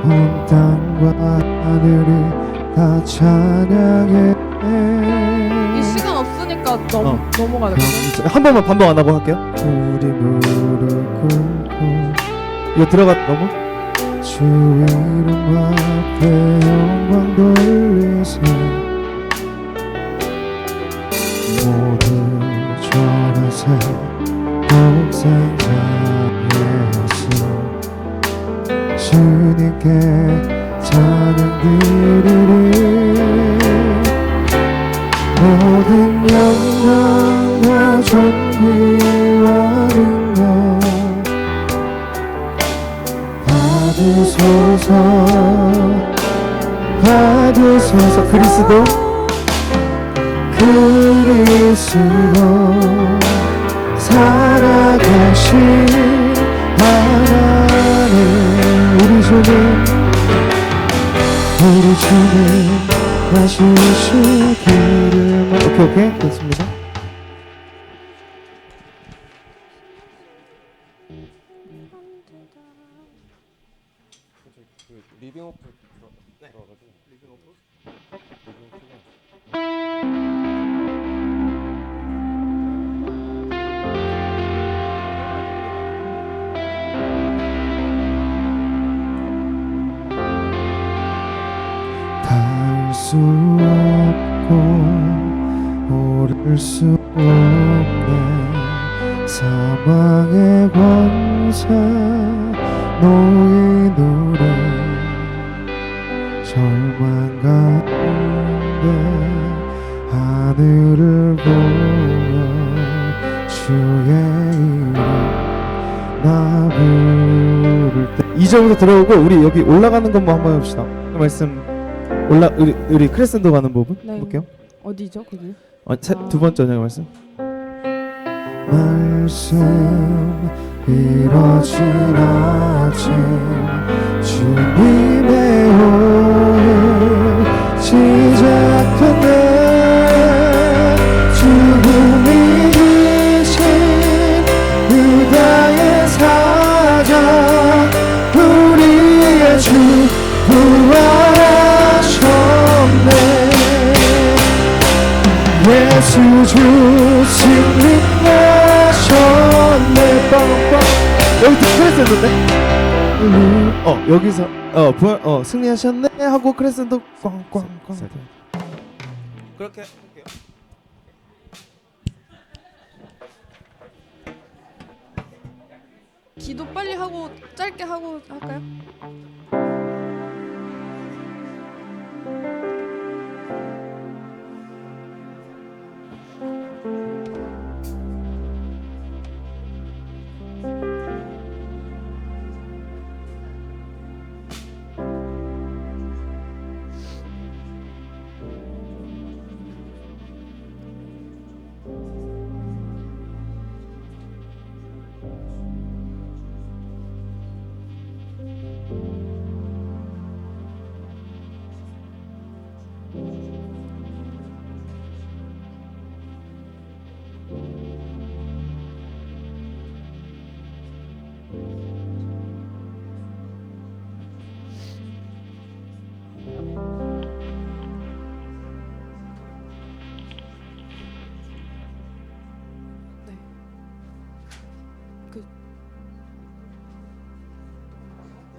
온 땅과 하늘이 다 찬양해. 이 시간 없으니까 어. 넘어가야 돼. 한 번만 반복 안 하고 할게요. 우리 무릎 꿇고 이거 들어가 너무 주 이름 앞에 영광 돌리세. 모두 전하세. 복생자에서 주님께 찬양 드리리. 모든 영광 다 존귀와 능력 받으소서. 받으소서. 그리스도 살아계신 하나님. 우리 주님 다시 오시기를. 오케이 됐습니다. 리빙 오프 들어가지고 리빙 오프? 닿을 수 없고 오를 수 없네. 사망의 권세 노인우리 절망 가운데 하늘을 보며 주의 이름 나 부를 때 2절부터 들어오고 우리 여기 올라가는 것만 한번 해봅시다. 그 말씀 우리 크레센도 가는 부분 네. 볼게요. 어디죠, 거기? 두 번째 언약 말씀. 말씀 이뤄진 아침 주님의 오늘 시작됐네. 죽음이 이신 유다의 사자 우리의 주 부활하셨네. 예수 주 승리하셨네. 빵빵. 여기 크레센도인데? 여기서 부활 승리하셨네 하고 크레센도 꽝꽝꽝. 그렇게 할게요. 기도 빨리 하고 짧게 하고 할까요?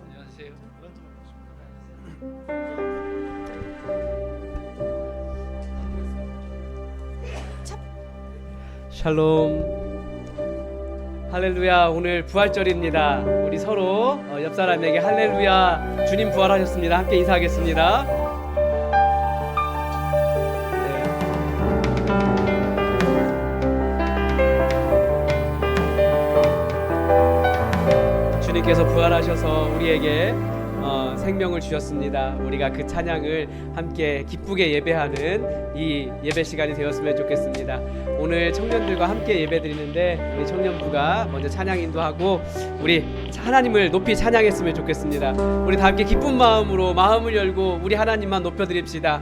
안녕하세요. 샬롬. 할렐루야. 오늘 부활절입니다. 우리 서로 옆 사람에게 할렐루야 주님 부활하셨습니다. 함께 인사하겠습니다. 네. 주님께서 부활하셔서 우리에게 생명을 주셨습니다. 우리가 그 찬양을 함께 기쁘게 예배하는 이 예배 시간이 되었으면 좋겠습니다. 오늘 청년들과 함께 예배 드리는데 우리 청년부가 먼저 찬양 인도하고 우리 하나님을 높이 찬양했으면 좋겠습니다. 우리 다 함께 기쁜 마음으로 마음을 열고 우리 하나님만 높여드립시다.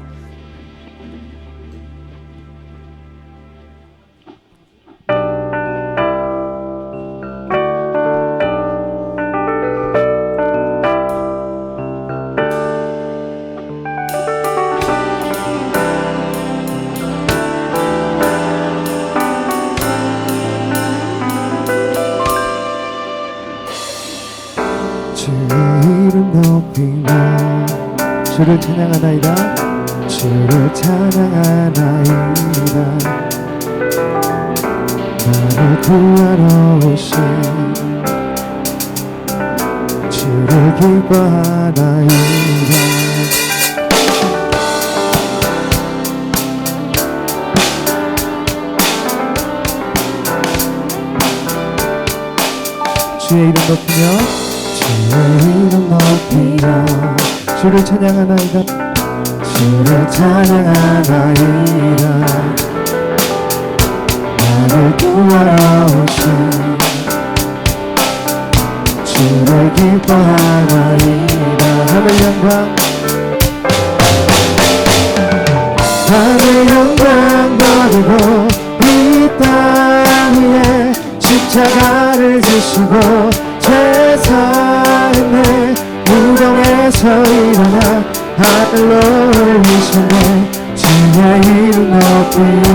주를 찬양하나이다. 주를 찬양하나이다. 나를 구하러 오신 주를 기뻐하나이다. 주의 이름 높이며 주의 이름 높이며 주를 찬양하나이다. 주를 찬양하나이다. 나를 구하러 오신 주를 기뻐하나이다. 하늘 영광 하늘 영광 버리고 이 땅 위에 십자가를 지시고 죄사했네. 무덤에서 일어나 하늘로 올리셨네. 주의 이름 높이리.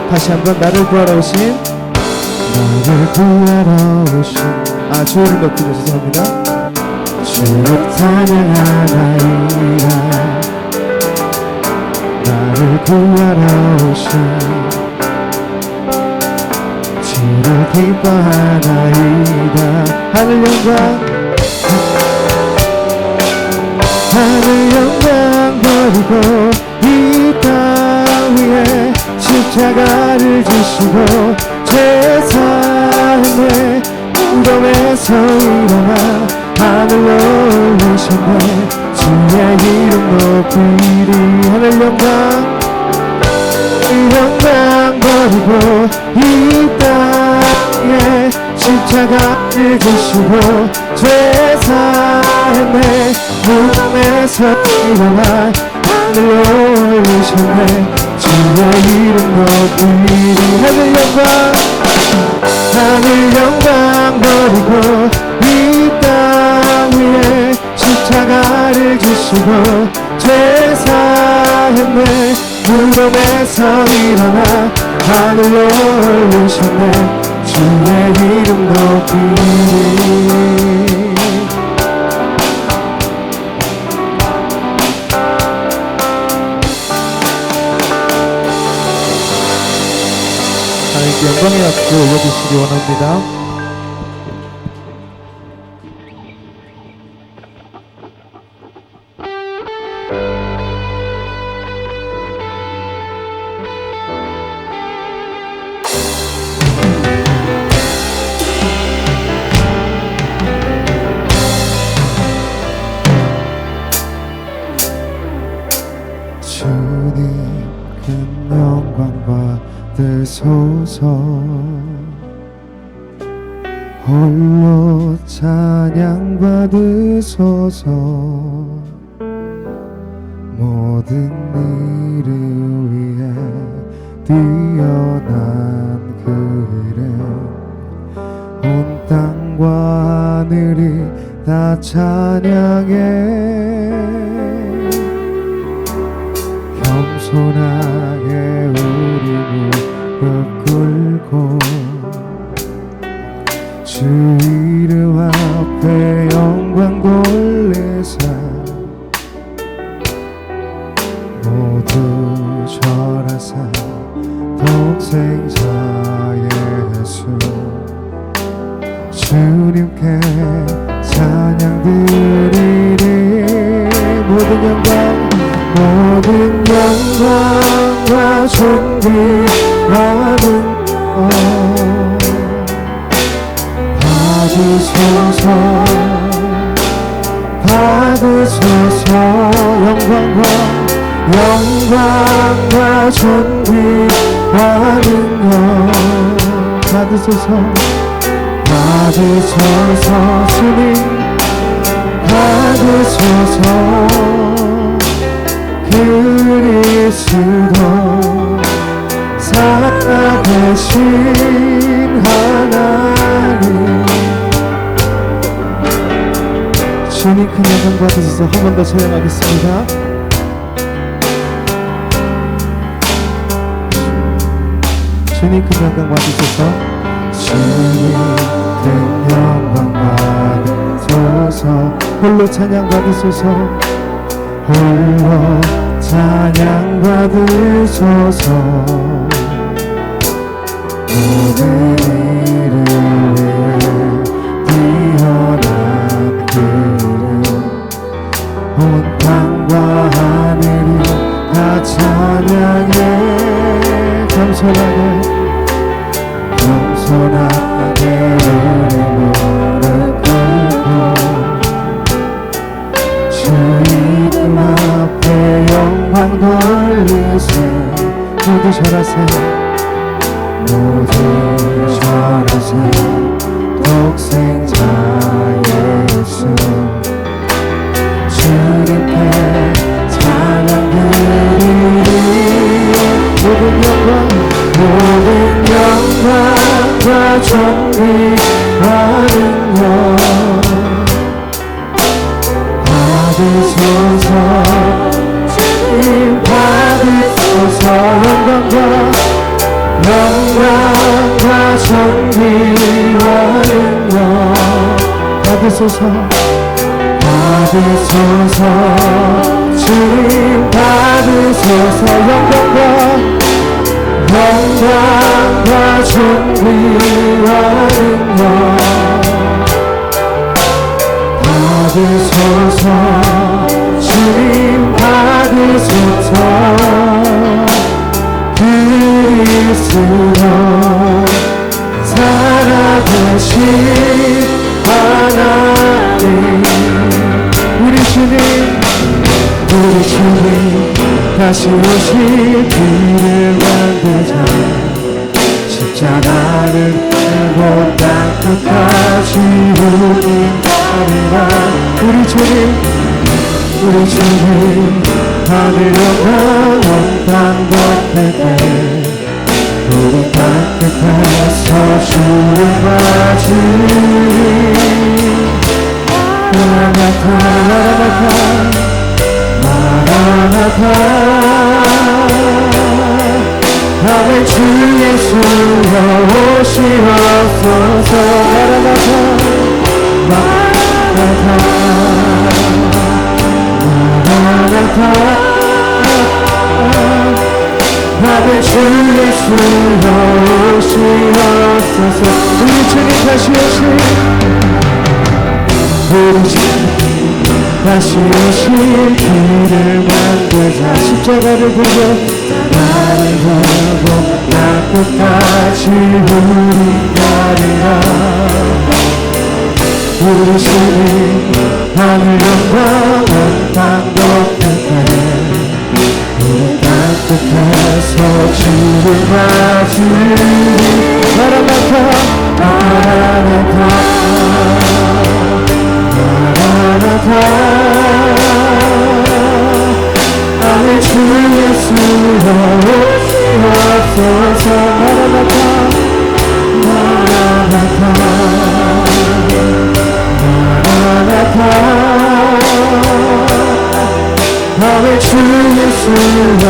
다시 한번 나를 구하러 오신 나를 구하러 오신 주의 이름 높이죠. 죄송합니다. 주를 찬양하나이다. 나를 구하러 오신 주를 기뻐하나이다. 하늘 영광 하늘 영광 버리고 이 땅 위에 십자가를 지시고 죄사했네. 무덤에서 일어나 하늘로 올리셨네. 주의 이름 높이리. 하늘 영광 영광 버리고 이 땅에 십자가를 지시고 죄사했네. 무덤에서 일어나 하늘로 올리셨네. 주의 이름 높이리. 하늘 영광 하늘 영광 버리고 이 땅 위에 십자가를 지시고 죄사했네. 무덤에서 일어나 하늘로 올리셨네. 주의 이름 높이리. 하나님께 영광의 악수 올려주시기 원합니다. 주님 큰 영광 받으소서. 홀로 찬양 받으소서. 모든 일을 위해 뛰어난 그를 온 땅과 하늘이 다 찬양해. 겸손하게 우리 무릎 꿇고 주 이름 앞에 영광 돌리사 모두 절하사 독생자 예수 주님께 찬양 드리리. 모든 영광 모든 영광과 존귀와 능력 받으소서. 받으소서. 영광과 존귀와 능력 받으소서. 받으소서. 주님 받으소서. 그리스도 살아계신 하나님 주님 주님 큰 영광 받으셔서 한 번 더 찬양하겠습니다. 주님 큰 영광 받으셔서 주님 큰 영광 받으소서 홀로 찬양 받으소서 홀로 찬양 받으소서 오늘 이름 뛰어난 그 이름 온 땅과 하늘이 다 찬양해 겸손하게 우리 무릎 꿇고 주 이름 앞에 영광 돌리세 모두 절하세 모두 절하세 독생자 예수 주님께 찬양 드리리 모든 영광과 존귀와 능력 받으소서 주님 받으소서 영광과 존귀와 능력 받으소서 주님 받으소서 영광과 존귀와 능력 받으소서 주님 받으소서 그리스도 살아계신 하나님 우리 주님 다시 오실 길을 만들자 십자가를 들고 땅 끝까지 우리 따르라 우리 주님 하늘 영광 온 땅 덮을 때 우리 땅 끝에서 주를 맞으리 마라나타 아멘 주 예수여 오시옵소서 아멘 주 예수여 오시옵소서 우리 주님 다시 오실 길을 만들자 십자가를 들고 나를 보고 나 끝까지 우리 가리라 우리 주님 하늘 영광 온 땅 덮을 때 우리 땅 끝에서 주를 맞으리 마라나타 아멘 주 예수여 오시옵소서 아멘 주 예수여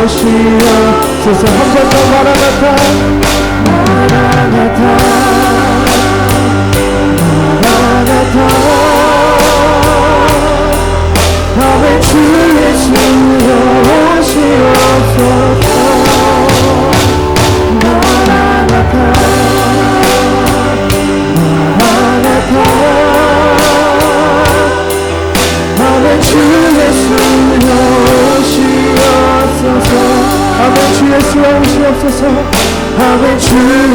오시옵소서 한 번 더 마라나타 아멘 주 예수여 오시옵소서 마라나타 아멘 주 예수여 오시옵소서 아멘 주 예수여 오시옵소서 아멘 주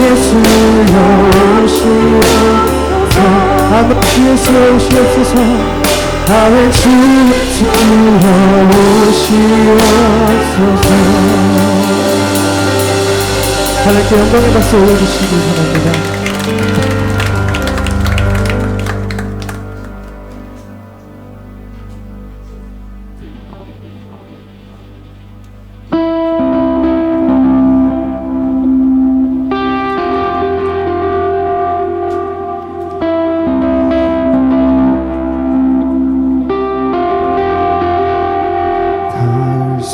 예수여 오시옵소서 아멘 주 예수여 오시옵소서 아멘 주 예수여 오시옵소서 하나님께 영광의 박수 올려주시기 바랍니다.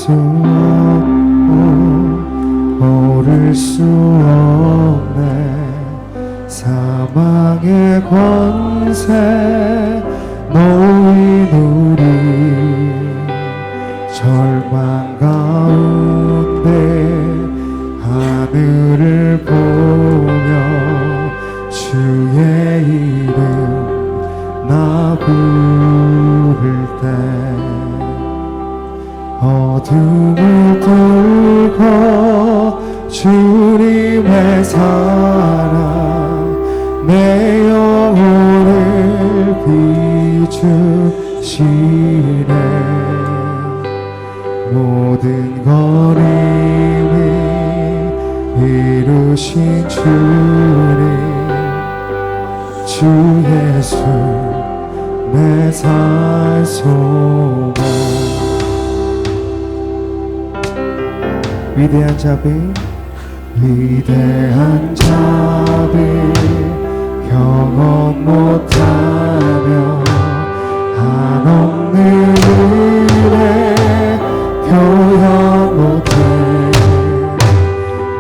수 없고 오를 수 없네. 사망의 권세 너희 누리 절망 가운데 하늘을 보며 주의 이름 나 부를 때 어둠을 뚫고 주님의 사랑 내 영혼을 비추시네. 모든 걸 이미 이루신 주님 주 예수 내 살 소망. 위대한 자비 위대한 자비 경험 못하며 한없는 은혜 표현 못해.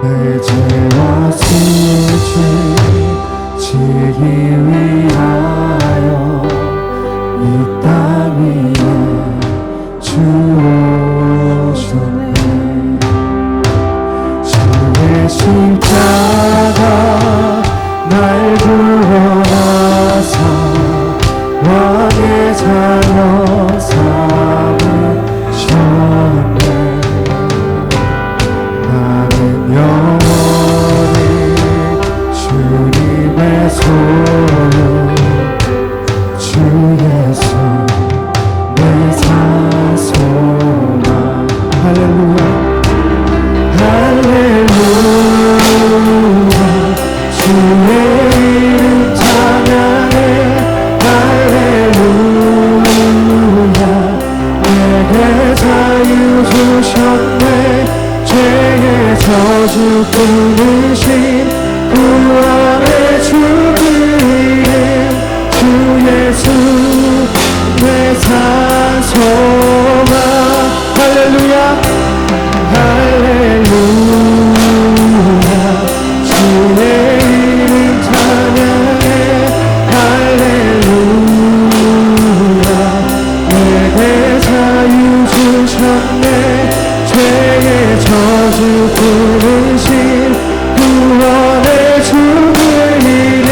내 죄와 수치 지기 위하여 이 땅 위에 주 오셨네. 주의 십자가 날 구원하사 왕의 자녀 삼으셨네. 나는 영원히 주님의 소유 주 예수 내 산 소망. 할렐루야 할렐루야 주의 이름 찬양해. 할렐루야 내게 자유 주셨네. 죄의 저주 끊으신 구원의 주 그 이름 주 예수 내 산 소망. 할렐루야 할렐루야 주의 이름 찬양해. 할렐루야 내게 자유 주셨네. 죄의 저주 끊으신 구원의 주 그 이름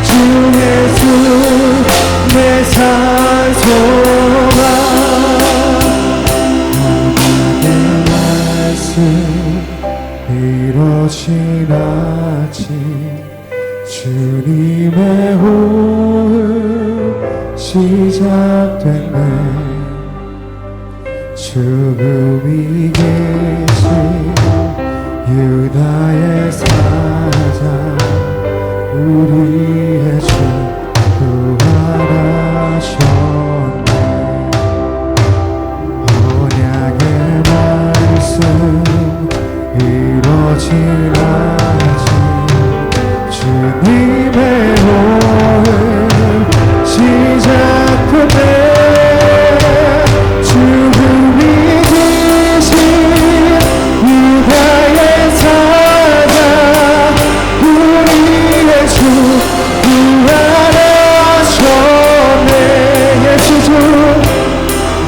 주 예수 내 산 소망. 하나님의 말씀 이루어진 아침 주님의 호흡 시작됐네. 죽음이 계신 유다의 사자 우리의 주 구원하셨네. 언약의 말씀 이루어진 아침 주님의 호흡 시작됐네. 죽음이 계신 유다의 사자 우리의 주 구원하셨네. 예수 주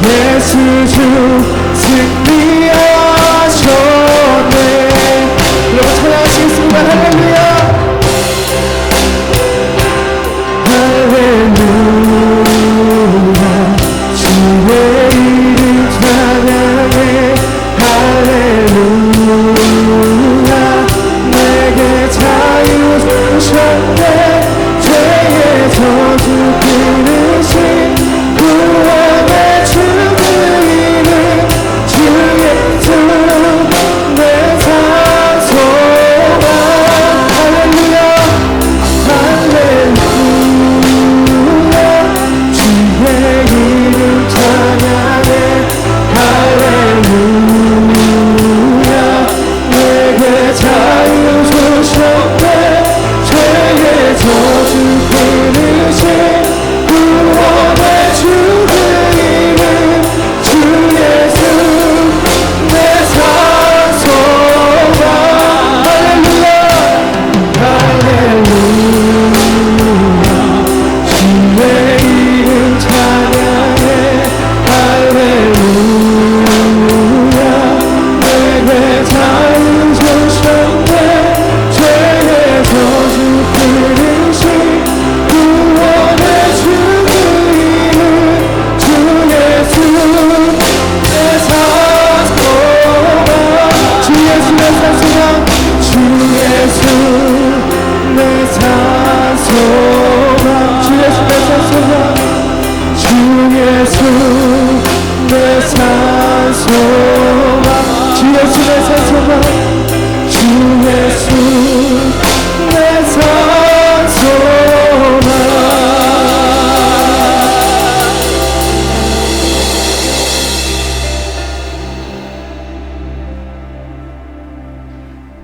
예수 주 승리하셨네. 여러분 찬양하시겠습니다. 할렐루야 할렐루야 주의 이름 찬양해. 할렐루야 내게 자유 주셨네. 죄의 저주 끊으신 구원의 주 그 이름 주 예수 내 산 소망.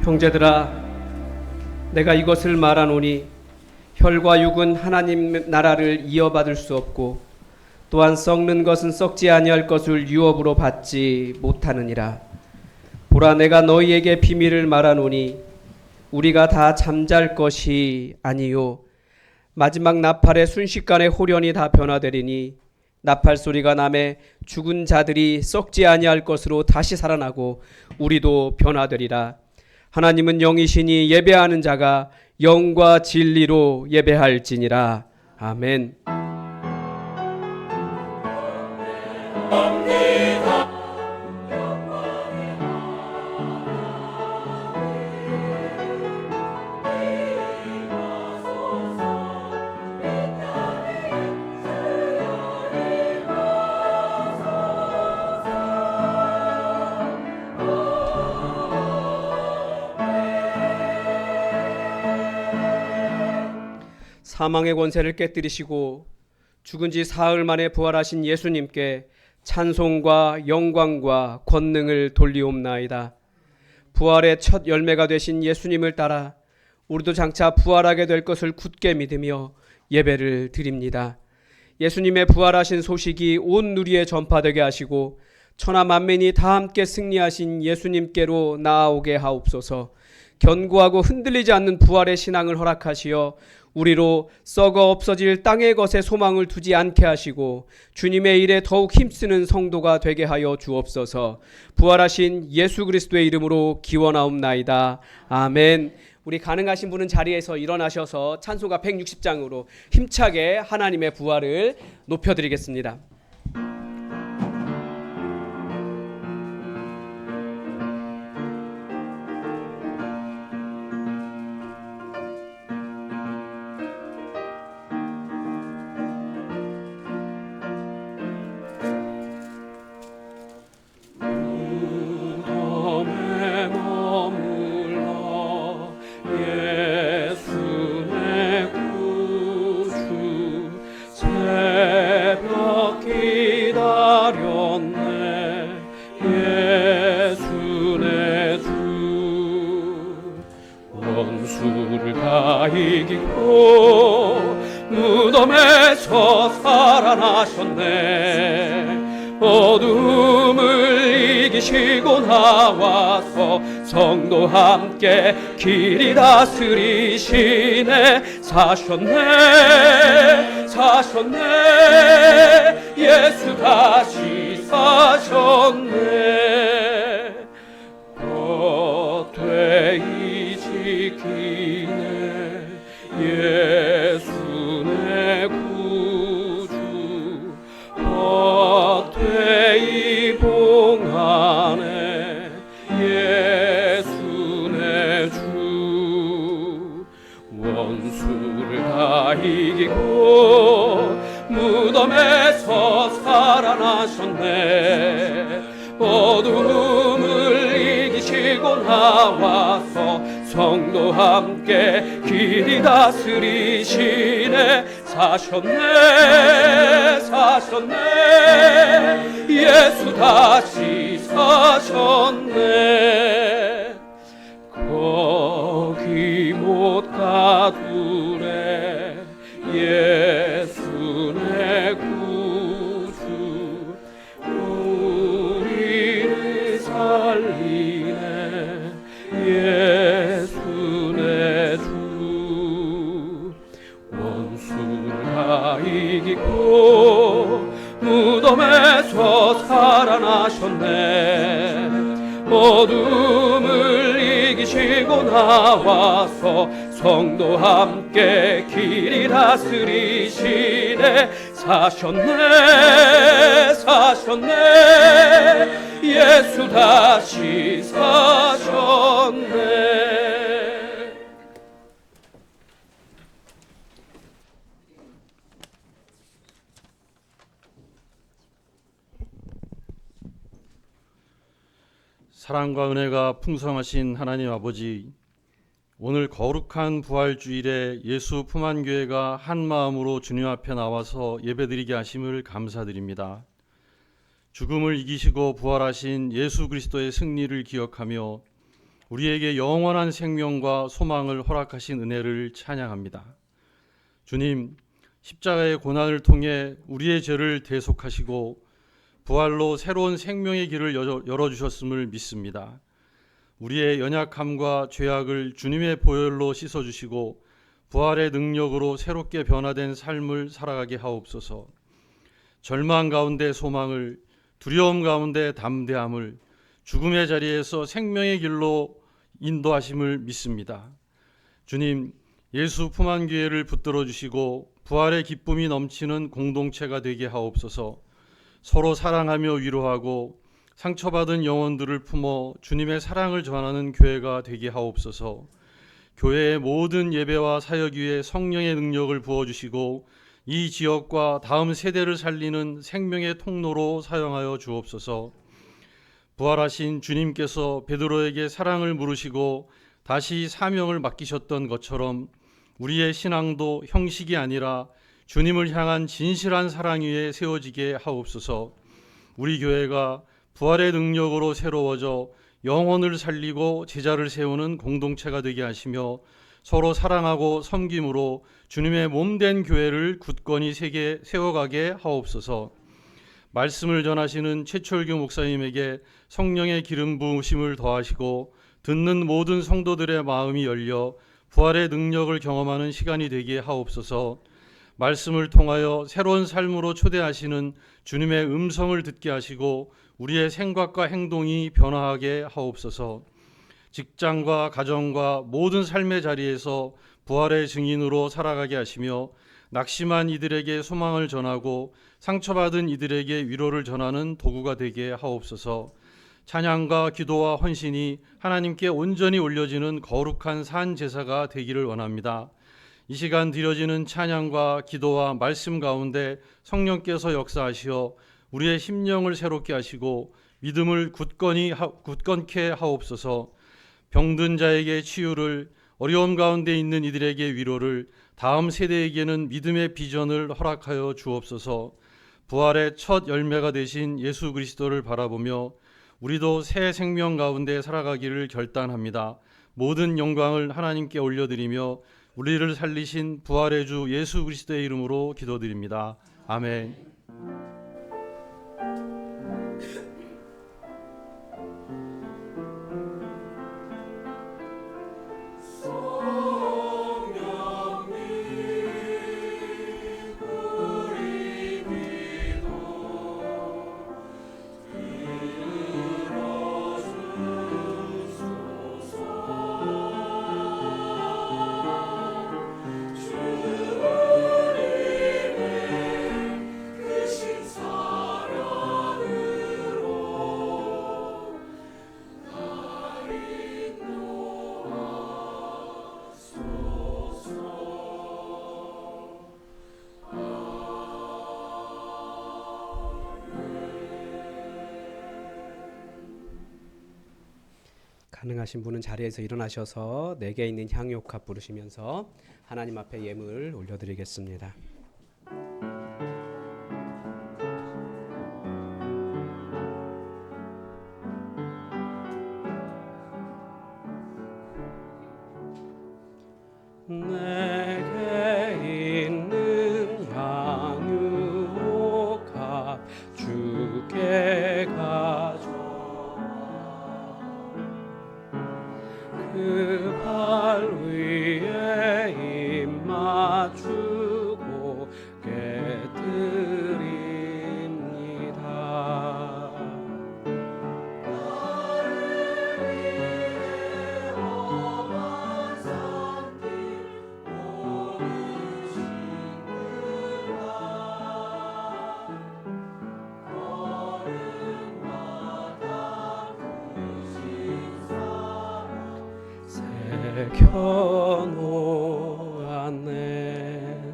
형제들아, 내가 이것을 말하노니 혈과 육은 하나님 나라를 이어받을 수 없고 또한 썩는 것은 썩지 아니할 것을 유업으로 받지 못하느니라. 보라, 내가 너희에게 비밀을 말하노니 우리가 다 잠잘 것이 아니요 마지막 나팔의 순식간에 홀연히 다 변화되리니 나팔 소리가 나매 죽은 자들이 썩지 아니할 것으로 다시 살아나고 우리도 변화되리라. 하나님은 영이시니 예배하는 자가 영과 진리로 예배할지니라. 아멘. 사망의 권세를 깨뜨리시고 죽은 지 사흘 만에 부활하신 예수님께 찬송과 영광과 권능을 돌리옵나이다. 부활의 첫 열매가 되신 예수님을 따라 우리도 장차 부활하게 될 것을 굳게 믿으며 예배를 드립니다. 예수님의 부활하신 소식이 온 누리에 전파되게 하시고 천하 만민이 다 함께 승리하신 예수님께로 나아오게 하옵소서. 견고하고 흔들리지 않는 부활의 신앙을 허락하시어 우리로 썩어 없어질 땅의 것에 소망을 두지 않게 하시고 주님의 일에 더욱 힘쓰는 성도가 되게 하여 주옵소서. 부활하신 예수 그리스도의 이름으로 기원하옵나이다. 아멘. 우리 가능하신 분은 자리에서 일어나셔서 찬송가 160장으로 힘차게 하나님의 부활을 높여드리겠습니다. 원수를 다 이기고 무덤에서 살아나셨네. 어둠을 이기시고 나와서 성도 함께 길이 다스리시네. 사셨네 사셨네 예수 다시 사셨네. 겉되이 지키네 예수 내 구주. 겉되이 봉하네 예수 내 주. 원수를 다 이기고 무덤에서 살아나셨네. 어둠을 이기시고 나와서 성도 함께 길이 다스리시네. 사셨네 사셨네 예수 다시 사셨네. 거기 못 가두래 예수 내 구주. 우리를 살리네 예수 내 주. 원수를 다 이기고 무덤에서 살아나셨네. 어둠을 이기시고 나와서 성도 함께 길이 다스리시네. 사셨네 사셨네 예수 다시 사셨네. 사랑과 은혜가 풍성하신 하나님 아버지, 오늘 거룩한 부활주일에 예수 품안교회가 한마음으로 주님 앞에 나와서 예배드리게 하심을 감사드립니다. 죽음을 이기시고 부활하신 예수 그리스도의 승리를 기억하며 우리에게 영원한 생명과 소망을 허락하신 은혜를 찬양합니다. 주님, 십자가의 고난을 통해 우리의 죄를 대속하시고 부활로 새로운 생명의 길을 열어주셨음을 믿습니다. 우리의 연약함과 죄악을 주님의 보혈로 씻어주시고 부활의 능력으로 새롭게 변화된 삶을 살아가게 하옵소서. 절망 가운데 소망을, 두려움 가운데 담대함을, 죽음의 자리에서 생명의 길로 인도하심을 믿습니다. 주님, 예수 품안교회를 붙들어 주시고 부활의 기쁨이 넘치는 공동체가 되게 하옵소서. 서로 사랑하며 위로하고 상처받은 영혼들을 품어 주님의 사랑을 전하는 교회가 되게 하옵소서. 교회의 모든 예배와 사역 위에 성령의 능력을 부어주시고 이 지역과 다음 세대를 살리는 생명의 통로로 사용하여 주옵소서. 부활하신 주님께서 베드로에게 사랑을 물으시고 다시 사명을 맡기셨던 것처럼 우리의 신앙도 형식이 아니라 주님을 향한 진실한 사랑 위에 세워지게 하옵소서. 우리 교회가 부활의 능력으로 새로워져 영혼을 살리고 제자를 세우는 공동체가 되게 하시며 서로 사랑하고 섬김으로 주님의 몸된 교회를 굳건히 세워가게 하옵소서. 말씀을 전하시는 최철규 목사님에게 성령의 기름 부으심을 더하시고 듣는 모든 성도들의 마음이 열려 부활의 능력을 경험하는 시간이 되게 하옵소서. 말씀을 통하여 새로운 삶으로 초대하시는 주님의 음성을 듣게 하시고 우리의 생각과 행동이 변화하게 하옵소서. 직장과 가정과 모든 삶의 자리에서 부활의 증인으로 살아가게 하시며 낙심한 이들에게 소망을 전하고 상처받은 이들에게 위로를 전하는 도구가 되게 하옵소서. 찬양과 기도와 헌신이 하나님께 온전히 올려지는 거룩한 산 제사가 되기를 원합니다. 이 시간 드려지는 찬양과 기도와 말씀 가운데 성령께서 역사하시어 우리의 심령을 새롭게 하시고 믿음을 굳건케 하옵소서. 병든 자에게 치유를, 어려움 가운데 있는 이들에게 위로를, 다음 세대에게는 믿음의 비전을 허락하여 주옵소서. 부활의 첫 열매가 되신 예수 그리스도를 바라보며 우리도 새 생명 가운데 살아가기를 결단합니다. 모든 영광을 하나님께 올려드리며 우리를 살리신 부활의 주 예수 그리스도의 이름으로 기도드립니다. 아멘. 가능하신 분은 자리에서 일어나셔서 내게 있는 향유옥합 부르시면서 하나님 앞에 예물 올려드리겠습니다. 내게 있는 향유옥합 주께 가져 그 발 위에 입 맞추고 깨드립니다. 새겨놓았네.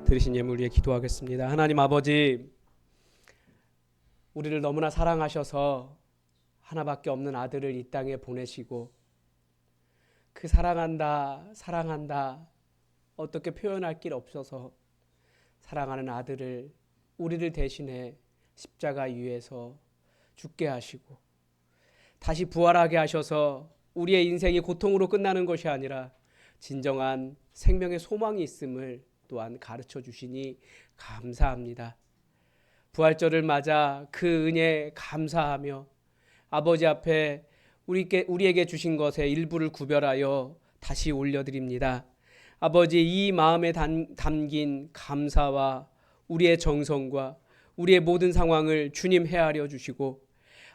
드리신 예물 위에 기도하겠습니다. 하나님 아버지, 우리를 너무나 사랑하셔서 하나밖에 없는 아들을 이 땅에 보내시고 그 사랑한다 어떻게 표현할 길 없어서 사랑하는 아들을 우리를 대신해 십자가 위에서 죽게 하시고 다시 부활하게 하셔서 우리의 인생이 고통으로 끝나는 것이 아니라 진정한 생명의 소망이 있음을 또한 가르쳐 주시니 감사합니다. 부활절을 맞아 그 은혜에 감사하며 아버지 앞에 우리에게 주신 것의 일부를 구별하여 다시 올려드립니다. 아버지, 이 마음에 담긴 감사와 우리의 정성과 우리의 모든 상황을 주님 헤아려 주시고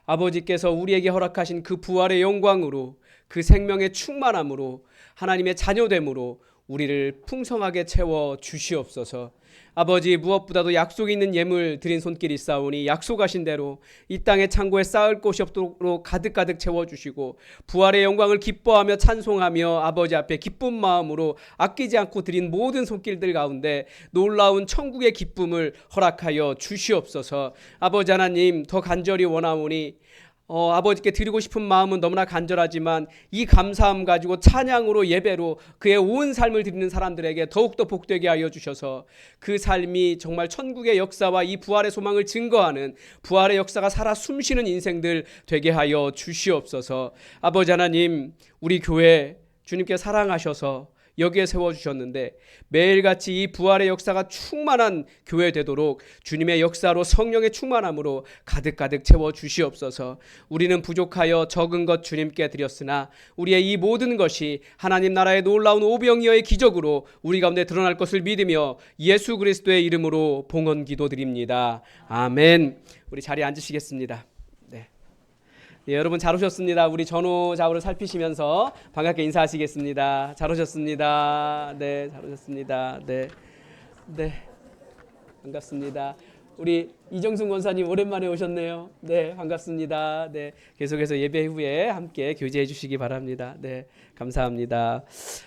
아버지께서 우리에게 허락하신 그 부활의 영광으로 그 생명의 충만함으로 하나님의 자녀됨으로 우리를 풍성하게 채워 주시옵소서. 아버지, 무엇보다도 약속이 있는 예물 드린 손길이 있사오니 약속하신 대로 이 땅의 창고에 쌓을 곳이 없도록 가득가득 채워주시고 부활의 영광을 기뻐하며 찬송하며 아버지 앞에 기쁜 마음으로 아끼지 않고 드린 모든 손길들 가운데 놀라운 천국의 기쁨을 허락하여 주시옵소서. 아버지 하나님, 더 간절히 원하오니 아버지께 드리고 싶은 마음은 너무나 간절하지만 이 감사함 가지고 찬양으로 예배로 그의 온 삶을 드리는 사람들에게 더욱더 복되게 하여 주셔서 그 삶이 정말 천국의 역사와 이 부활의 소망을 증거하는 부활의 역사가 살아 숨쉬는 인생들 되게 하여 주시옵소서. 아버지 하나님, 우리 교회 주님께 사랑하셔서 여기에 세워주셨는데 매일같이 이 부활의 역사가 충만한 교회 되도록 주님의 역사로 성령의 충만함으로 가득가득 채워주시옵소서. 우리는 부족하여 적은 것 주님께 드렸으나 우리의 이 모든 것이 하나님 나라의 놀라운 오병이어의 기적으로 우리 가운데 드러날 것을 믿으며 예수 그리스도의 이름으로 봉헌 기도드립니다. 아멘. 우리 자리에 앉으시겠습니다. 네, 여러분 잘 오셨습니다. 우리 전후 좌우를 살피시면서 반갑게 인사하시겠습니다. 잘 오셨습니다. 네, 잘 오셨습니다. 네, 반갑습니다. 우리 이정순 권사님 오랜만에 오셨네요. 네, 반갑습니다. 네, 계속해서 예배 후에 함께 교제해 주시기 바랍니다. 네, 감사합니다.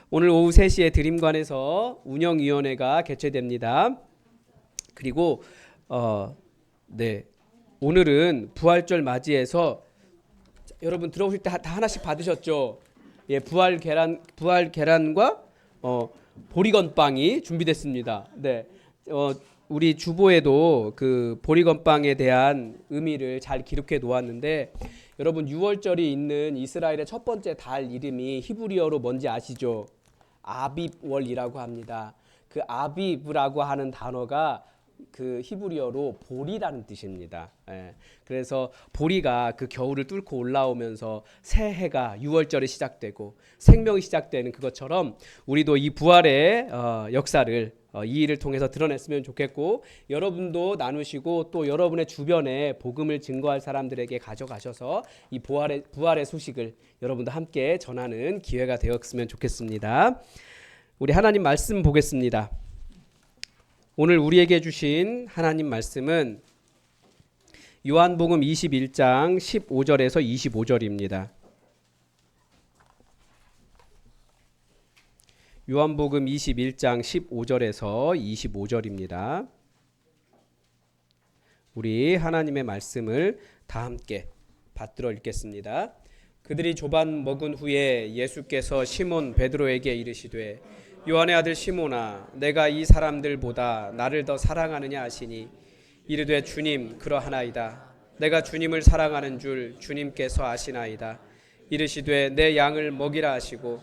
오늘 오후 3시에 드림관에서 운영위원회가 개최됩니다. 그리고 오늘은 부활절 맞이해서 여러분 들어오실 때 다 하나씩 받으셨죠? 예, 부활 계란과 보리건빵이 준비됐습니다. 네, 우리 주보에도 그 보리건빵에 대한 의미를 잘 기록해 놓았는데 여러분 6월절이 있는 이스라엘의 첫 번째 달 이름이 히브리어로 뭔지 아시죠? 아빕월이라고 합니다. 그 아비브라고 하는 단어가 그 히브리어로 보리라는 뜻입니다. 예, 그래서 보리가 그 겨울을 뚫고 올라오면서 새해가 6월절에 시작되고 생명이 시작되는 그것처럼 우리도 이 부활의 역사를 이 일을 통해서 드러냈으면 좋겠고 여러분도 나누시고 또 여러분의 주변에 복음을 증거할 사람들에게 가져가셔서 이 부활의 소식을 여러분도 함께 전하는 기회가 되었으면 좋겠습니다. 우리 하나님 말씀 보겠습니다. 오늘 우리에게 주신 하나님 말씀은 요한복음 21장 15절에서 25절입니다. 요한복음 21장 15절에서 25절입니다. 우리 하나님의 말씀을 다 함께 받들어 읽겠습니다. 그들이 조반 먹은 후에 예수께서 시몬 베드로에게 이르시되 요한의 아들 시몬아, 내가 이 사람들보다 나를 더 사랑하느냐 하시니 이르되 주님, 그러하나이다. 내가 주님을 사랑하는 줄 주님께서 아시나이다. 이르시되 내 양을 먹이라 하시고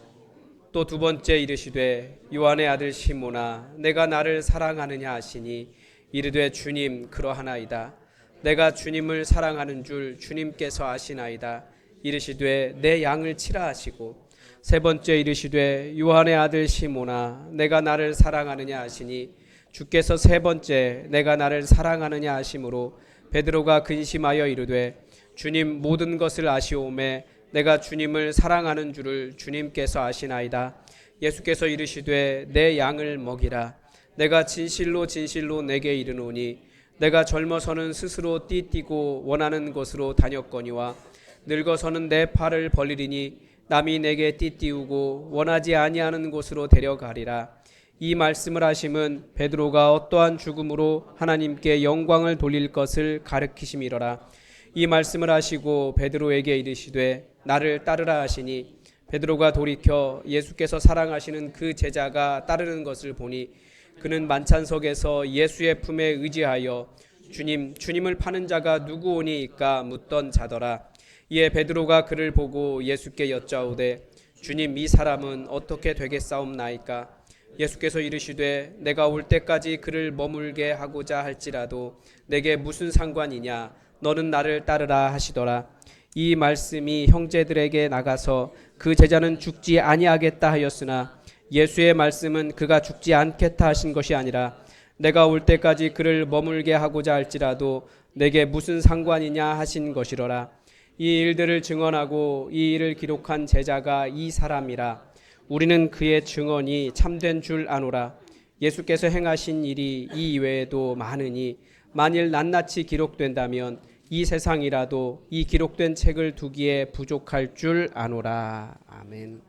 또 두 번째 이르시되 요한의 아들 시몬아, 내가 나를 사랑하느냐 하시니 이르되 주님, 그러하나이다. 내가 주님을 사랑하는 줄 주님께서 아시나이다. 이르시되 내 양을 치라 하시고 세 번째 이르시되 요한의 아들 시몬아, 내가 나를 사랑하느냐 하시니 주께서 세 번째 내가 나를 사랑하느냐 하심으로 베드로가 근심하여 이르되 주님, 모든 것을 아시오매 내가 주님을 사랑하는 줄을 주님께서 아시나이다. 예수께서 이르시되 내 양을 먹이라. 내가 진실로 진실로 내게 이르노니 내가 젊어서는 스스로 띠띠고 원하는 곳으로 다녔거니와 늙어서는 내 팔을 벌리리니 남이 내게 띠띠우고 원하지 아니하는 곳으로 데려가리라. 이 말씀을 하심은 베드로가 어떠한 죽음으로 하나님께 영광을 돌릴 것을 가르치심이로라. 이 말씀을 하시고 베드로에게 이르시되 나를 따르라 하시니 베드로가 돌이켜 예수께서 사랑하시는 그 제자가 따르는 것을 보니 그는 만찬석에서 예수의 품에 의지하여 주님을 파는 자가 누구오니이까 묻던 자더라. 이에 베드로가 그를 보고 예수께 여짜오되 주님, 이 사람은 어떻게 되겠사옵나이까? 예수께서 이르시되 내가 올 때까지 그를 머물게 하고자 할지라도 내게 무슨 상관이냐? 너는 나를 따르라 하시더라. 이 말씀이 형제들에게 나가서 그 제자는 죽지 아니하겠다 하였으나 예수의 말씀은 그가 죽지 않겠다 하신 것이 아니라 내가 올 때까지 그를 머물게 하고자 할지라도 내게 무슨 상관이냐 하신 것이로라. 이 일들을 증언하고 이 일을 기록한 제자가 이 사람이라. 우리는 그의 증언이 참된 줄 아노라. 예수께서 행하신 일이 이 이외에도 많으니 만일 낱낱이 기록된다면 이 세상이라도 이 기록된 책을 두기에 부족할 줄 아노라. 아멘.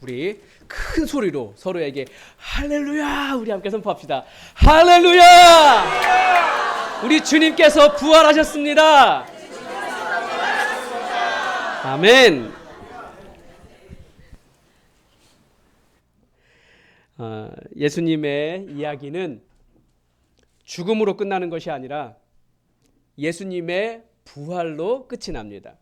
우리 큰 소리로 서로에게 할렐루야 우리 함께 선포합시다. 할렐루야! 우리 주님께서 부활하셨습니다. 아멘. 예수님의 이야기는 죽음으로 끝나는 것이 아니라 예수님의 부활로 끝이 납니다.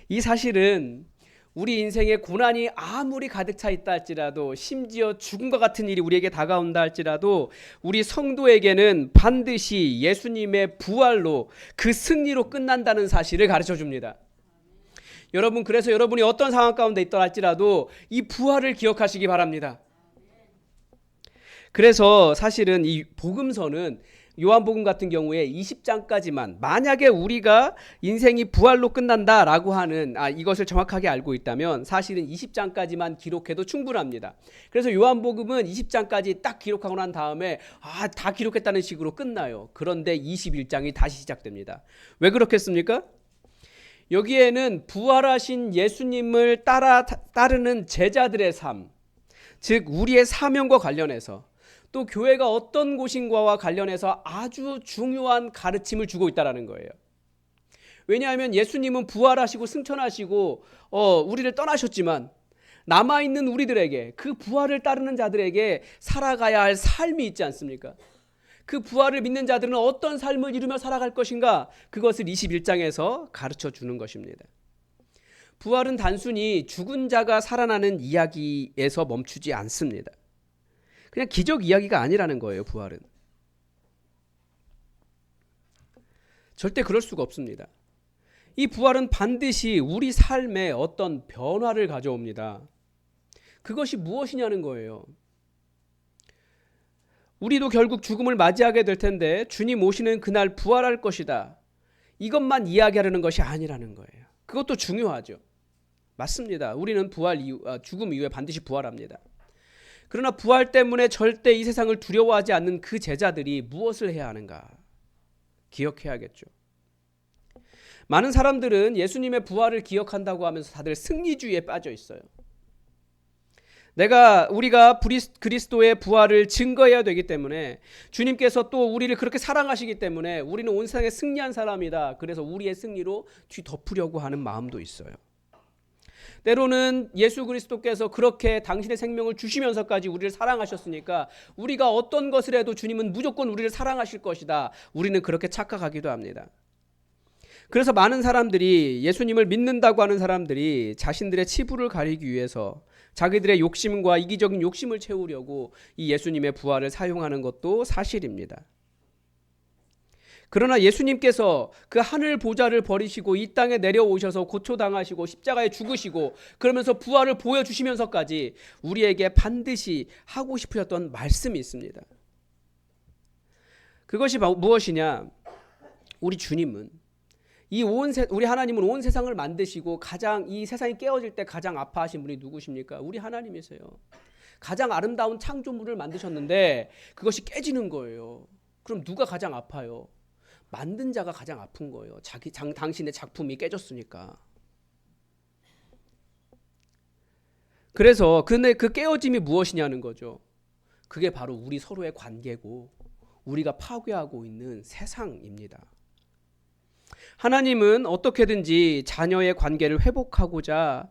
이 사실은 우리 인생에 고난이 아무리 가득 차 있다 할지라도, 심지어 죽음과 같은 일이 우리에게 다가온다 할지라도 우리 성도에게는 반드시 예수님의 부활로, 그 승리로 끝난다는 사실을 가르쳐 줍니다. 여러분, 그래서 여러분이 어떤 상황 가운데 있다 할지라도 이 부활을 기억하시기 바랍니다. 그래서 사실은 이 복음서는 요한복음 같은 경우에 20장까지만, 만약에 우리가 인생이 부활로 끝난다라고 하는 이것을 정확하게 알고 있다면 사실은 20장까지만 기록해도 충분합니다. 그래서 요한복음은 20장까지 딱 기록하고 난 다음에 다 기록했다는 식으로 끝나요. 그런데 21장이 다시 시작됩니다. 왜 그렇겠습니까? 여기에는 부활하신 예수님을 따르는 제자들의 삶, 즉 우리의 사명과 관련해서, 또 교회가 어떤 곳인가와 관련해서 아주 중요한 가르침을 주고 있다는 거예요. 왜냐하면 예수님은 부활하시고 승천하시고 우리를 떠나셨지만 남아있는 우리들에게, 그 부활을 따르는 자들에게 살아가야 할 삶이 있지 않습니까? 그 부활을 믿는 자들은 어떤 삶을 이루며 살아갈 것인가, 그것을 21장에서 가르쳐 주는 것입니다. 부활은 단순히 죽은 자가 살아나는 이야기에서 멈추지 않습니다. 그냥 기적 이야기가 아니라는 거예요. 부활은 절대 그럴 수가 없습니다. 이 부활은 반드시 우리 삶에 어떤 변화를 가져옵니다. 그것이 무엇이냐는 거예요. 우리도 결국 죽음을 맞이하게 될 텐데 주님 오시는 그날 부활할 것이다, 이것만 이야기하려는 것이 아니라는 거예요. 그것도 중요하죠. 맞습니다. 우리는 죽음 이후에 반드시 부활합니다. 그러나 부활 때문에 절대 이 세상을 두려워하지 않는 그 제자들이 무엇을 해야 하는가 기억해야겠죠. 많은 사람들은 예수님의 부활을 기억한다고 하면서 다들 승리주의에 빠져 있어요. 우리가 그리스도의 부활을 증거해야 되기 때문에, 주님께서 또 우리를 그렇게 사랑하시기 때문에 우리는 온 세상에 승리한 사람이다, 그래서 우리의 승리로 뒤덮으려고 하는 마음도 있어요. 때로는 예수 그리스도께서 그렇게 당신의 생명을 주시면서까지 우리를 사랑하셨으니까 우리가 어떤 것을 해도 주님은 무조건 우리를 사랑하실 것이다, 우리는 그렇게 착각하기도 합니다. 그래서 많은 사람들이, 예수님을 믿는다고 하는 사람들이 자신들의 치부를 가리기 위해서 자기들의 욕심과 이기적인 욕심을 채우려고 이 예수님의 부활을 사용하는 것도 사실입니다. 그러나 예수님께서 그 하늘 보좌를 버리시고 이 땅에 내려오셔서 고초당하시고 십자가에 죽으시고 그러면서 부활을 보여주시면서까지 우리에게 반드시 하고 싶으셨던 말씀이 있습니다. 그것이 무엇이냐? 우리 주님은, 우리 하나님은 온 세상을 만드시고 이 세상이 깨어질 때 가장 아파하신 분이 누구십니까? 우리 하나님이세요. 가장 아름다운 창조물을 만드셨는데 그것이 깨지는 거예요. 그럼 누가 가장 아파요? 만든 자가 가장 아픈 거예요. 당신의 작품이 깨졌으니까. 그래서 근데 그 깨어짐이 무엇이냐는 거죠. 그게 바로 우리 서로의 관계고 우리가 파괴하고 있는 세상입니다. 하나님은 어떻게든지 자녀의 관계를 회복하고자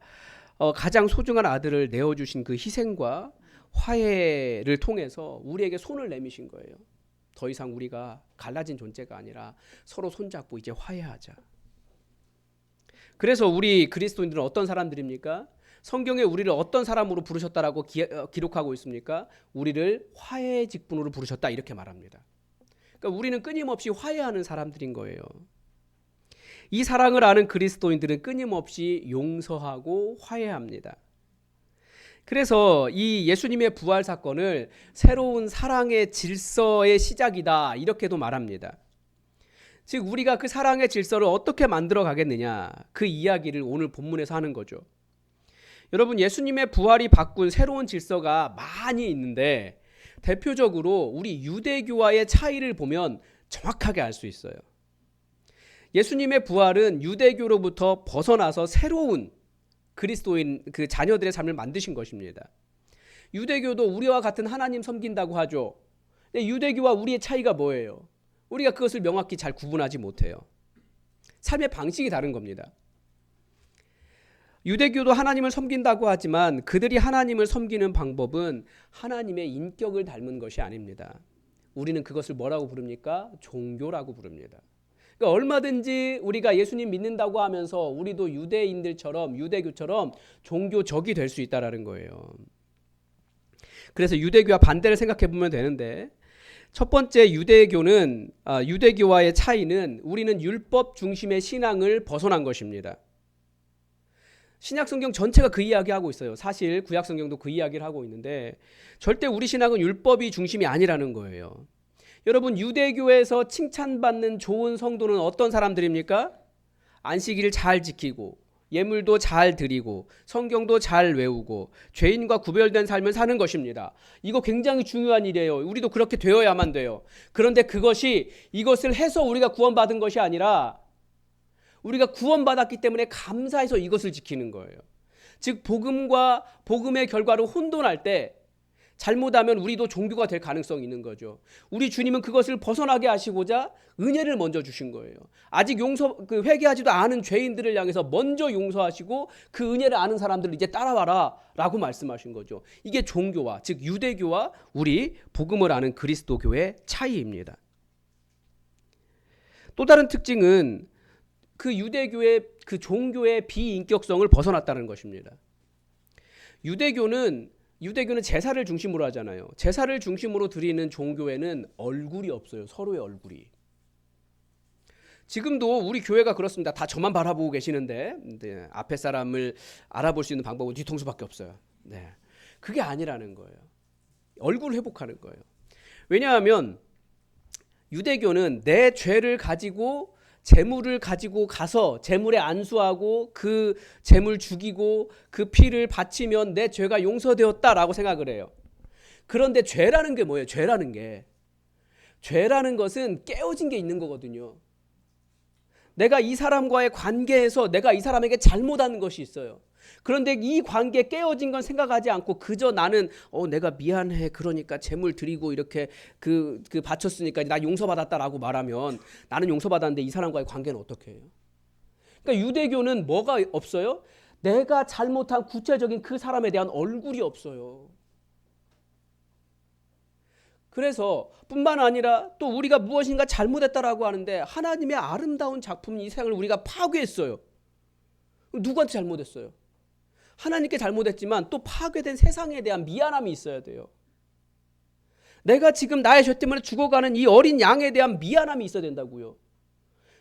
가장 소중한 아들을 내어주신 그 희생과 화해를 통해서 우리에게 손을 내미신 거예요. 더 이상 우리가 갈라진 존재가 아니라 서로 손잡고 이제 화해하자. 그래서 우리 그리스도인들은 어떤 사람들입니까? 성경에 우리를 어떤 사람으로 부르셨다라고 기록하고 있습니까? 우리를 화해의 직분으로 부르셨다, 이렇게 말합니다. 그러니까 우리는 끊임없이 화해하는 사람들인 거예요. 이 사랑을 아는 그리스도인들은 끊임없이 용서하고 화해합니다. 그래서 이 예수님의 부활 사건을 새로운 사랑의 질서의 시작이다, 이렇게도 말합니다. 즉 우리가 그 사랑의 질서를 어떻게 만들어 가겠느냐, 그 이야기를 오늘 본문에서 하는 거죠. 여러분, 예수님의 부활이 바꾼 새로운 질서가 많이 있는데 대표적으로 우리 유대교와의 차이를 보면 정확하게 알 수 있어요. 예수님의 부활은 유대교로부터 벗어나서 새로운 그리스도인 그 자녀들의 삶을 만드신 것입니다. 유대교도 우리와 같은 하나님 섬긴다고 하죠. 근데 유대교와 우리의 차이가 뭐예요? 우리가 그것을 명확히 잘 구분하지 못해요. 삶의 방식이 다른 겁니다. 유대교도 하나님을 섬긴다고 하지만 그들이 하나님을 섬기는 방법은 하나님의 인격을 닮은 것이 아닙니다. 우리는 그것을 뭐라고 부릅니까? 종교라고 부릅니다. 그러니까 얼마든지 우리가 예수님 믿는다고 하면서 우리도 유대인들처럼 유대교처럼 종교적이 될 수 있다라는 거예요. 그래서 유대교와 반대를 생각해 보면 되는데, 첫 번째 유대교와의 차이는 우리는 율법 중심의 신앙을 벗어난 것입니다. 신약성경 전체가 그 이야기하고 있어요. 사실 구약성경도 그 이야기를 하고 있는데 절대 우리 신앙은 율법이 중심이 아니라는 거예요. 여러분, 유대교에서 칭찬받는 좋은 성도는 어떤 사람들입니까? 안식일을 잘 지키고 예물도 잘 드리고 성경도 잘 외우고 죄인과 구별된 삶을 사는 것입니다. 이거 굉장히 중요한 일이에요. 우리도 그렇게 되어야만 돼요. 그런데 이것을 해서 우리가 구원받은 것이 아니라 우리가 구원받았기 때문에 감사해서 이것을 지키는 거예요. 즉 복음의 결과로 혼돈할 때 잘못하면 우리도 종교가 될 가능성이 있는 거죠. 우리 주님은 그것을 벗어나게 하시고자 은혜를 먼저 주신 거예요. 아직 회개하지도 않은 죄인들을 향해서 먼저 용서하시고 그 은혜를 아는 사람들을 이제 따라와라 라고 말씀하신 거죠. 이게 종교와, 즉 유대교와 우리 복음을 아는 그리스도교의 차이입니다. 또 다른 특징은 그 유대교의 그 종교의 비인격성을 벗어났다는 것입니다. 유대교는 제사를 중심으로 하잖아요. 제사를 중심으로 드리는 종교에는 얼굴이 없어요. 서로의 얼굴이. 지금도 우리 교회가 그렇습니다. 다 저만 바라보고 계시는데 앞에 사람을 알아볼 수 있는 방법은 뒤통수밖에 없어요. 네, 그게 아니라는 거예요. 얼굴을 회복하는 거예요. 왜냐하면 유대교는 내 죄를 가지고 재물을 가지고 가서 재물에 안수하고 그 재물 죽이고 그 피를 바치면 내 죄가 용서되었다라고 생각을 해요. 그런데 죄라는 게 뭐예요? 죄라는 것은 깨어진 게 있는 거거든요. 내가 이 사람과의 관계에서 내가 이 사람에게 잘못한 것이 있어요. 그런데 이 관계 깨어진 건 생각하지 않고 그저 나는 내가 미안해, 그러니까 재물 드리고 이렇게 그 바쳤으니까 나 용서받았다라고 말하면 나는 용서받았는데 이 사람과의 관계는 어떻게 해요? 그러니까 유대교는 뭐가 없어요? 내가 잘못한 구체적인 그 사람에 대한 얼굴이 없어요. 그래서 뿐만 아니라 또 우리가 무엇인가 잘못했다라고 하는데 하나님의 아름다운 작품 이 세상을 우리가 파괴했어요. 누구한테 잘못했어요? 하나님께 잘못했지만 또 파괴된 세상에 대한 미안함이 있어야 돼요. 내가 지금 나의 죄 때문에 죽어가는 이 어린 양에 대한 미안함이 있어야 된다고요.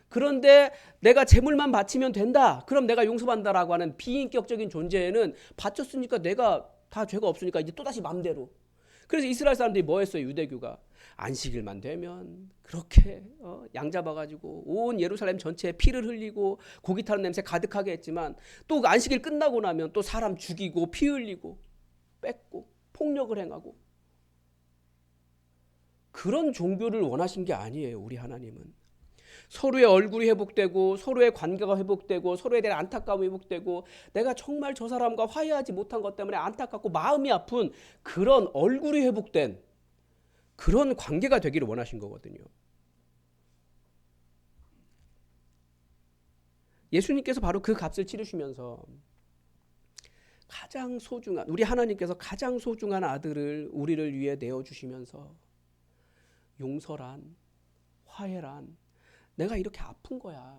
그런데 내가 재물만 바치면 된다, 그럼 내가 용서받는다라고 하는 비인격적인 존재에는 바쳤으니까 내가 다 죄가 없으니까 이제 또다시 맘대로. 그래서 이스라엘 사람들이 뭐 했어요? 유대교가 안식일만 되면 그렇게 양 잡아가지고 온 예루살렘 전체에 피를 흘리고 고기 타는 냄새 가득하게 했지만 또 안식일 끝나고 나면 또 사람 죽이고 피 흘리고 뺏고 폭력을 행하고, 그런 종교를 원하신 게 아니에요. 우리 하나님은 서로의 얼굴이 회복되고 서로의 관계가 회복되고 서로에 대한 안타까움이 회복되고 내가 정말 저 사람과 화해하지 못한 것 때문에 안타깝고 마음이 아픈 그런 얼굴이 회복된 그런 관계가 되기를 원하신 거거든요. 예수님께서 바로 그 값을 치르시면서 가장 소중한, 우리 하나님께서 가장 소중한 아들을 우리를 위해 내어주시면서 용서란, 화해란, 내가 이렇게 아픈 거야.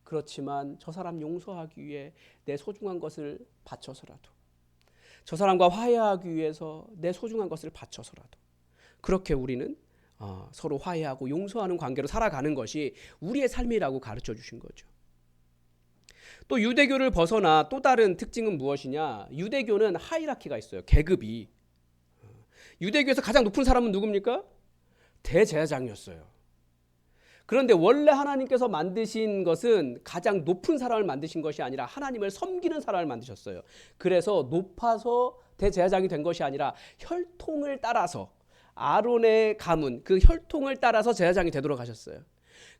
그렇지만 저 사람 용서하기 위해 내 소중한 것을 바쳐서라도, 저 사람과 화해하기 위해서 내 소중한 것을 바쳐서라도 그렇게 우리는 서로 화해하고 용서하는 관계로 살아가는 것이 우리의 삶이라고 가르쳐 주신 거죠. 또 유대교를 벗어나 또 다른 특징은 무엇이냐? 유대교는 하이라키가 있어요. 계급이. 유대교에서 가장 높은 사람은 누굽니까? 대제사장이었어요. 그런데 원래 하나님께서 만드신 것은 가장 높은 사람을 만드신 것이 아니라 하나님을 섬기는 사람을 만드셨어요. 그래서 높아서 대제사장이 된 것이 아니라 혈통을 따라서, 아론의 가문, 그 혈통을 따라서 제사장이 되도록 하셨어요.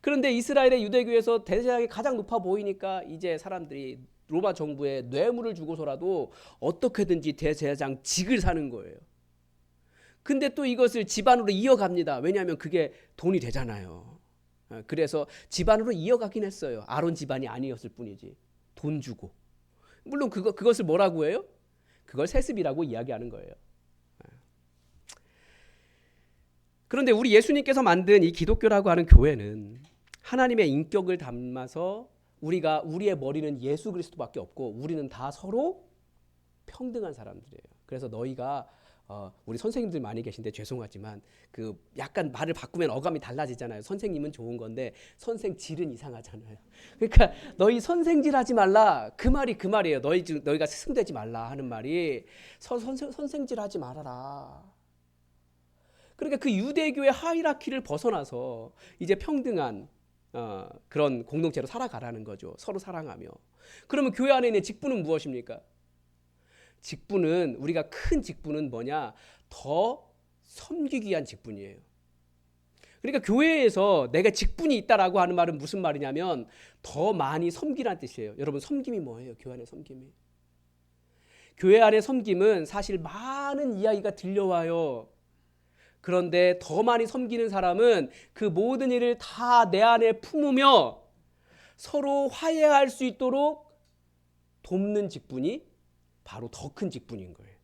그런데 이스라엘의 유대교에서 대제사장이 가장 높아 보이니까 이제 사람들이 로마 정부에 뇌물을 주고서라도 어떻게든지 대제사장직을 사는 거예요. 근데 또 이것을 집안으로 이어갑니다. 왜냐하면 그게 돈이 되잖아요. 그래서 집안으로 이어가긴 했어요. 아론 집안이 아니었을 뿐이지. 돈 주고. 물론 그것을 뭐라고 해요? 그걸 세습이라고 이야기하는 거예요. 그런데 우리 예수님께서 만든 이 기독교라고 하는 교회는 하나님의 인격을 담아서 우리의 머리는 예수 그리스도밖에 없고 우리는 다 서로 평등한 사람들이에요. 그래서 너희가 우리 선생님들 많이 계신데 죄송하지만 그 약간 말을 바꾸면 어감이 달라지잖아요. 선생님은 좋은 건데 선생질은 이상하잖아요. 그러니까 너희 선생질하지 말라 그 말이에요. 너희가 스승되지 말라 하는 말이 선생질하지 말아라. 그러니까 그 유대교의 하이라키를 벗어나서 이제 평등한 그런 공동체로 살아가라는 거죠. 서로 사랑하며. 그러면 교회 안에 있는 직분은 무엇입니까? 직분은 우리가 큰 직분은 뭐냐? 더 섬기기 위한 직분이에요. 그러니까 교회에서 내가 직분이 있다라고 하는 말은 무슨 말이냐면 더 많이 섬기라는 뜻이에요. 여러분 섬김이 뭐예요? 교회 안의 섬김이. 교회 안의 섬김은 사실 많은 이야기가 들려와요. 그런데 더 많이 섬기는 사람은 그 모든 일을 다 내 안에 품으며 서로 화해할 수 있도록 돕는 직분이 바로 더 큰 직분인 거예요.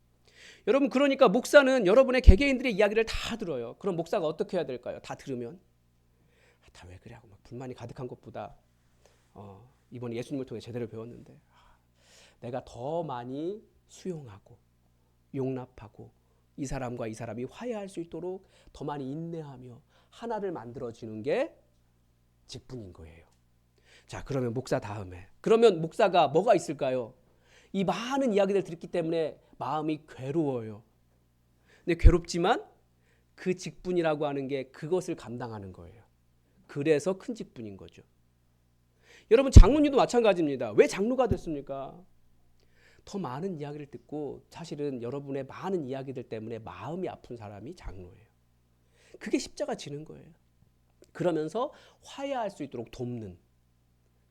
여러분 그러니까 목사는 여러분의 개개인들의 이야기를 다 들어요. 그럼 목사가 어떻게 해야 될까요? 다 들으면 다 왜 그래 하고 막 불만이 가득한 것보다 이번에 예수님을 통해 제대로 배웠는데 내가 더 많이 수용하고 용납하고 이 사람과 이 사람이 화해할 수 있도록 더 많이 인내하며 하나를 만들어주는 게 직분인 거예요. 자, 그러면 목사 다음에 그러면 목사가 뭐가 있을까요? 이 많은 이야기를 듣기 때문에 마음이 괴로워요. 근데 괴롭지만 그 직분이라고 하는 게 그것을 감당하는 거예요. 그래서 큰 직분인 거죠. 여러분 장로님도 마찬가지입니다. 왜 장로가 됐습니까? 더 많은 이야기를 듣고 사실은 여러분의 많은 이야기들 때문에 마음이 아픈 사람이 장로예요. 그게 십자가 지는 거예요. 그러면서 화해할 수 있도록 돕는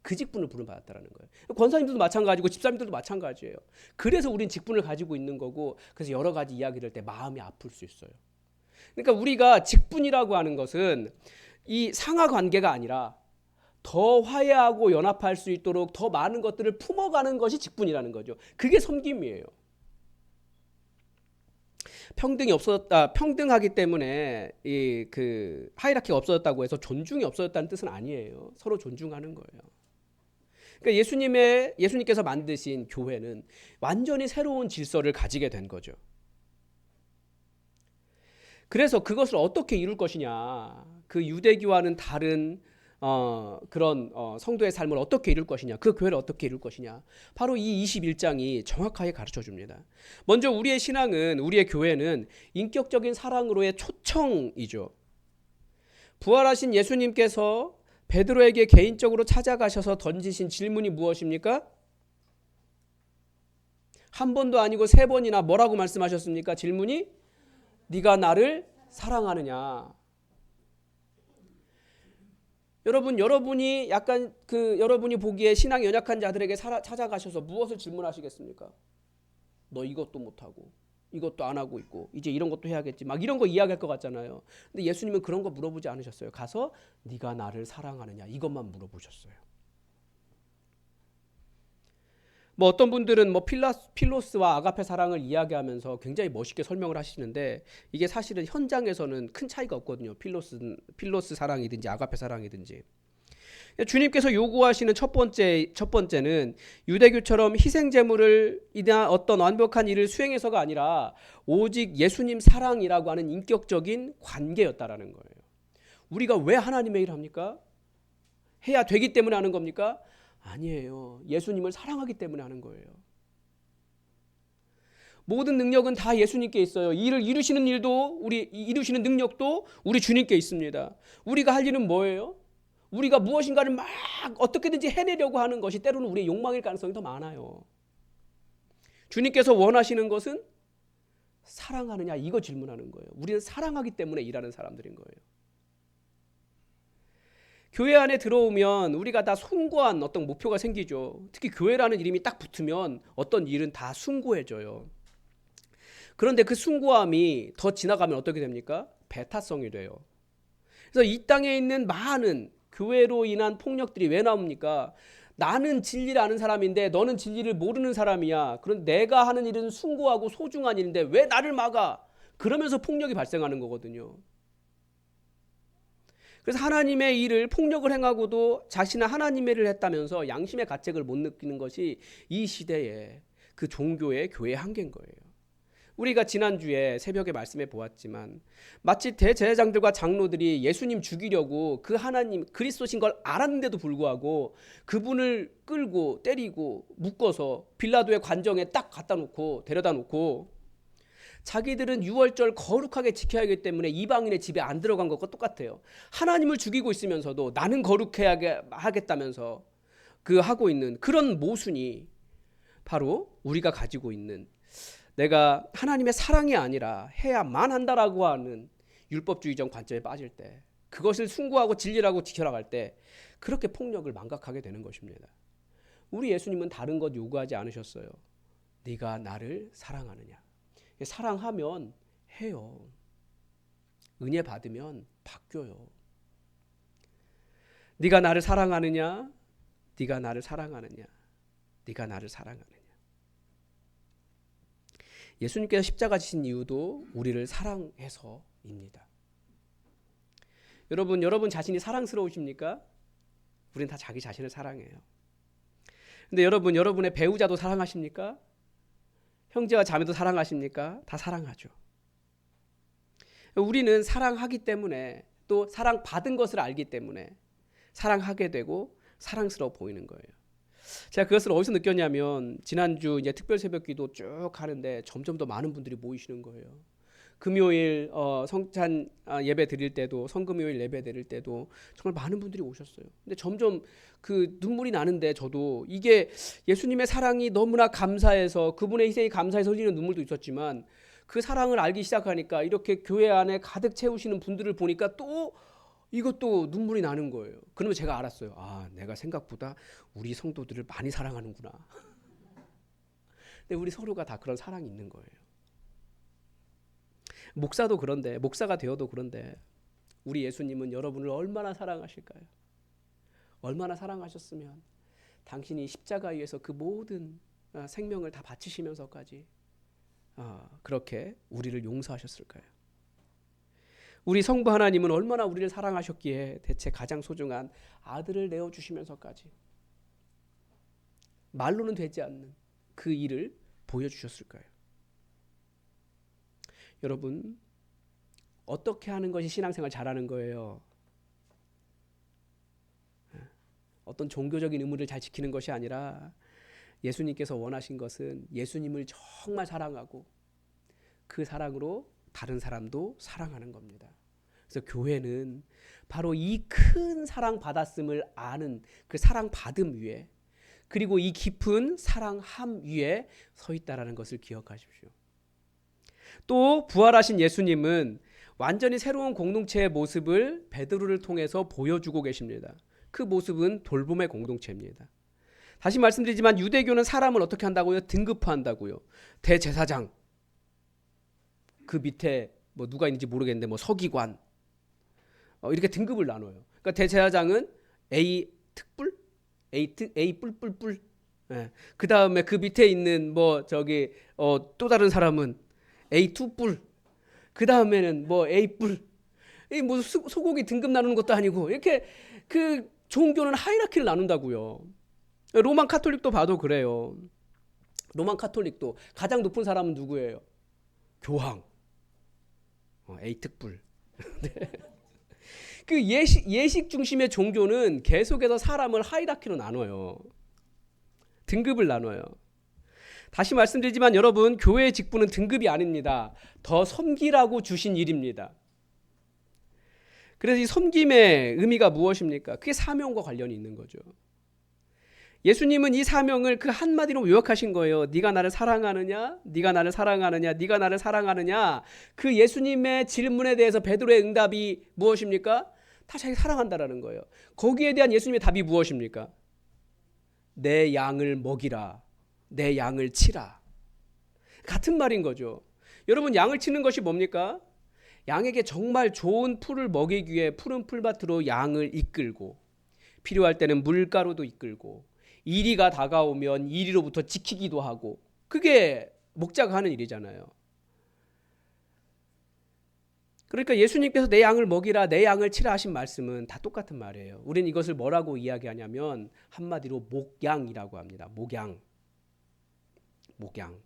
그 직분을 부름받았다는 거예요. 권사님들도 마찬가지고 집사님들도 마찬가지예요. 그래서 우린 직분을 가지고 있는 거고 그래서 여러 가지 이야기를 할 때 마음이 아플 수 있어요. 그러니까 우리가 직분이라고 하는 것은 이 상하 관계가 아니라 더 화해하고 연합할 수 있도록 더 많은 것들을 품어가는 것이 직분이라는 거죠. 그게 섬김이에요. 평등이 없어졌다, 평등하기 때문에 그 하이라키가 없어졌다고 해서 존중이 없어졌다는 뜻은 아니에요. 서로 존중하는 거예요. 그러니까 예수님께서 만드신 교회는 완전히 새로운 질서를 가지게 된 거죠. 그래서 그것을 어떻게 이룰 것이냐, 그 유대교와는 다른 그런 성도의 삶을 어떻게 이룰 것이냐, 그 교회를 어떻게 이룰 것이냐, 바로 이 21장이 정확하게 가르쳐 줍니다. 먼저 우리의 신앙은, 우리의 교회는 인격적인 사랑으로의 초청이죠. 부활하신 예수님께서 베드로에게 개인적으로 찾아가셔서 던지신 질문이 무엇입니까? 한 번도 아니고 3번이나 뭐라고 말씀하셨습니까? 질문이 네가 나를 사랑하느냐. 여러분이 약간 여러분이 보기에 신앙이 연약한 자들에게 찾아가셔서 무엇을 질문하시겠습니까? 너 이것도 못하고 이것도 안 하고 있고 이제 이런 것도 해야겠지, 막 이런 거 이야기할 것 같잖아요. 근데 예수님은 그런 거 물어보지 않으셨어요. 가서 네가 나를 사랑하느냐 이것만 물어보셨어요. 뭐 어떤 분들은 뭐 필로스와 아가페 사랑을 이야기하면서 굉장히 멋있게 설명을 하시는데 이게 사실은 현장에서는 큰 차이가 없거든요. 필로스 사랑이든지 아가페 사랑이든지. 주님께서 요구하시는 첫 번째는 유대교처럼 희생 제물이나 어떤 완벽한 일을 수행해서가 아니라 오직 예수님 사랑이라고 하는 인격적인 관계였다라는 거예요. 우리가 왜 하나님의 일을 합니까? 해야 되기 때문에 하는 겁니까? 아니에요. 예수님을 사랑하기 때문에 하는 거예요. 모든 능력은 다 예수님께 있어요. 이를 이루시는 이루시는 능력도 우리 주님께 있습니다. 우리가 할 일은 뭐예요? 우리가 무엇인가를 막 어떻게든지 해내려고 하는 것이 때로는 우리의 욕망일 가능성이 더 많아요. 주님께서 원하시는 것은 사랑하느냐 이거 질문하는 거예요. 우리는 사랑하기 때문에 일하는 사람들인 거예요. 교회 안에 들어오면 우리가 다 숭고한 어떤 목표가 생기죠. 특히 교회라는 이름이 딱 붙으면 어떤 일은 다 숭고해져요. 그런데 그 숭고함이 더 지나가면 어떻게 됩니까? 배타성이 돼요. 그래서 이 땅에 있는 많은 교회로 인한 폭력들이 왜 나옵니까? 나는 진리를 아는 사람인데 너는 진리를 모르는 사람이야. 그런데 내가 하는 일은 숭고하고 소중한 일인데 왜 나를 막아? 그러면서 폭력이 발생하는 거거든요. 그래서 하나님의 일을 폭력을 행하고도 자신은 하나님의 일을 했다면서 양심의 가책을 못 느끼는 것이 이 시대의 그 종교의 교회의 한계인 거예요. 우리가 지난주에 새벽에 말씀해 보았지만 마치 대제사장들과 장로들이 예수님 죽이려고 그 하나님 그리스도신 걸 알았는데도 불구하고 그분을 끌고 때리고 묶어서 빌라도의 관정에 딱 갖다 놓고 데려다 놓고 자기들은 유월절 거룩하게 지켜야 하기 때문에 이방인의 집에 안 들어간 것과 똑같아요. 하나님을 죽이고 있으면서도 나는 거룩해야 하겠다면서 그 하고 있는 그런 모순이 바로 우리가 가지고 있는 내가 하나님의 사랑이 아니라 해야만 한다라고 하는 율법주의적 관점에 빠질 때 그것을 숭고하고 진리라고 지켜나갈 때 그렇게 폭력을 망각하게 되는 것입니다. 우리 예수님은 다른 것 요구하지 않으셨어요. 네가 나를 사랑하느냐. 사랑하면 해요. 은혜 받으면 바뀌어요. 네가 나를 사랑하느냐? 네가 나를 사랑하느냐? 네가 나를 사랑하느냐? 예수님께서 십자가 지신 이유도 우리를 사랑해서입니다. 여러분 자신이 사랑스러우십니까? 우리는 다 자기 자신을 사랑해요. 근데 여러분의 배우자도 사랑하십니까? 형제와 자매도 사랑하십니까? 다 사랑하죠. 우리는 사랑하기 때문에 또 사랑받은 것을 알기 때문에 사랑하게 되고 사랑스러워 보이는 거예요. 제가 그것을 어디서 느꼈냐면 지난주 이제 특별 새벽기도 쭉 하는데 점점 더 많은 분들이 모이시는 거예요. 금요일 성찬 예배 드릴 때도 성금요일 예배 드릴 때도 정말 많은 분들이 오셨어요. 근데 점점 그 눈물이 나는데 저도 이게 예수님의 사랑이 너무나 감사해서 그분의 희생이 감사해서 흘리는 눈물도 있었지만 그 사랑을 알기 시작하니까 이렇게 교회 안에 가득 채우시는 분들을 보니까 또 이것도 눈물이 나는 거예요. 그러면 제가 알았어요. 아, 내가 생각보다 우리 성도들을 많이 사랑하는구나. 근데 우리 서로가 다 그런 사랑이 있는 거예요. 목사도 그런데, 목사가 되어도 그런데 우리 예수님은 여러분을 얼마나 사랑하실까요? 얼마나 사랑하셨으면 당신이 십자가 위에서 그 모든 생명을 다 바치시면서까지 그렇게 우리를 용서하셨을까요? 우리 성부 하나님은 얼마나 우리를 사랑하셨기에 대체 가장 소중한 아들을 내어주시면서까지 말로는 되지 않는 그 일을 보여주셨을까요? 여러분, 어떻게 하는 것이 신앙생활 잘하는 거예요? 어떤 종교적인 의무를 잘 지키는 것이 아니라 예수님께서 원하신 것은 예수님을 정말 사랑하고 그 사랑으로 다른 사람도 사랑하는 겁니다. 그래서 교회는 바로 이 큰 사랑 받았음을 아는 그 사랑 받음 위에 그리고 이 깊은 사랑함 위에 서 있다라는 것을 기억하십시오. 또 부활하신 예수님은 완전히 새로운 공동체의 모습을 베드로를 통해서 보여주고 계십니다. 그 모습은 돌봄의 공동체입니다. 다시 말씀드리지만 유대교는 사람을 어떻게 한다고요? 등급화한다고요. 대제사장, 그 밑에 뭐 누가 있는지 모르겠는데 뭐 서기관 이렇게 등급을 나눠요. 그러니까 대제사장은 A 특불, A 뿔뿔뿔. 예. 그 다음에 그 밑에 있는 뭐 저기 또 다른 사람은 A2 뿔. 그 다음에는 뭐 A 뿔. 이 뭐 소고기 등급 나누는 것도 아니고 이렇게 그 종교는 하이라키를 나눈다고요. 로만 카톨릭도 봐도 그래요. 로만 카톨릭도 가장 높은 사람은 누구예요? 교황. A 특불. 네. 그 예식 중심의 종교는 계속해서 사람을 하이라키로 나눠요. 등급을 나눠요. 다시 말씀드리지만 여러분, 교회의 직분은 등급이 아닙니다. 더 섬기라고 주신 일입니다. 그래서 이 섬김의 의미가 무엇입니까? 그게 사명과 관련이 있는 거죠. 예수님은 이 사명을 그 한마디로 요약하신 거예요. 네가 나를 사랑하느냐? 네가 나를 사랑하느냐? 네가 나를 사랑하느냐? 그 예수님의 질문에 대해서 베드로의 응답이 무엇입니까? 다 자기 사랑한다라는 거예요. 거기에 대한 예수님의 답이 무엇입니까? 내 양을 먹이라, 내 양을 치라. 같은 말인 거죠. 여러분, 양을 치는 것이 뭡니까? 양에게 정말 좋은 풀을 먹이기 위해 푸른 풀밭으로 양을 이끌고, 필요할 때는 물가로도 이끌고, 이리가 다가오면 이리로부터 지키기도 하고, 그게 목자가 하는 일이잖아요. 그러니까 예수님께서 내 양을 먹이라, 내 양을 치라 하신 말씀은 다 똑같은 말이에요. 우리는 이것을 뭐라고 이야기하냐면 한마디로 목양이라고 합니다. 목양,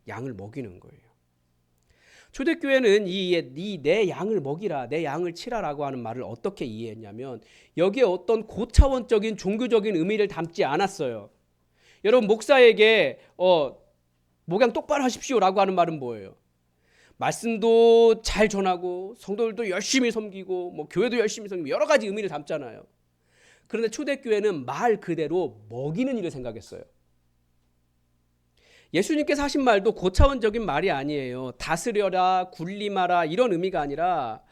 양을 먹이는 거예요. 초대교회는 이 내 양을 먹이라, 내 양을 치라라고 하는 말을 어떻게 이해했냐면 여기에 어떤 고차원적인 종교적인 의미를 담지 않았어요. 여러분, 목사에게 목양 똑바로 하십시오라고 하는 말은 뭐예요? 말씀도 잘 전하고 성도들도 열심히 섬기고 뭐 교회도 열심히 섬기고 여러 가지 의미를 담잖아요. 그런데 초대교회는 말 그대로 먹이는 일을 생각했어요. 예수님께서 하신 말도 고차원적인 말이 아니에요. 다스려라, 군림하라 이런 의미가 아니라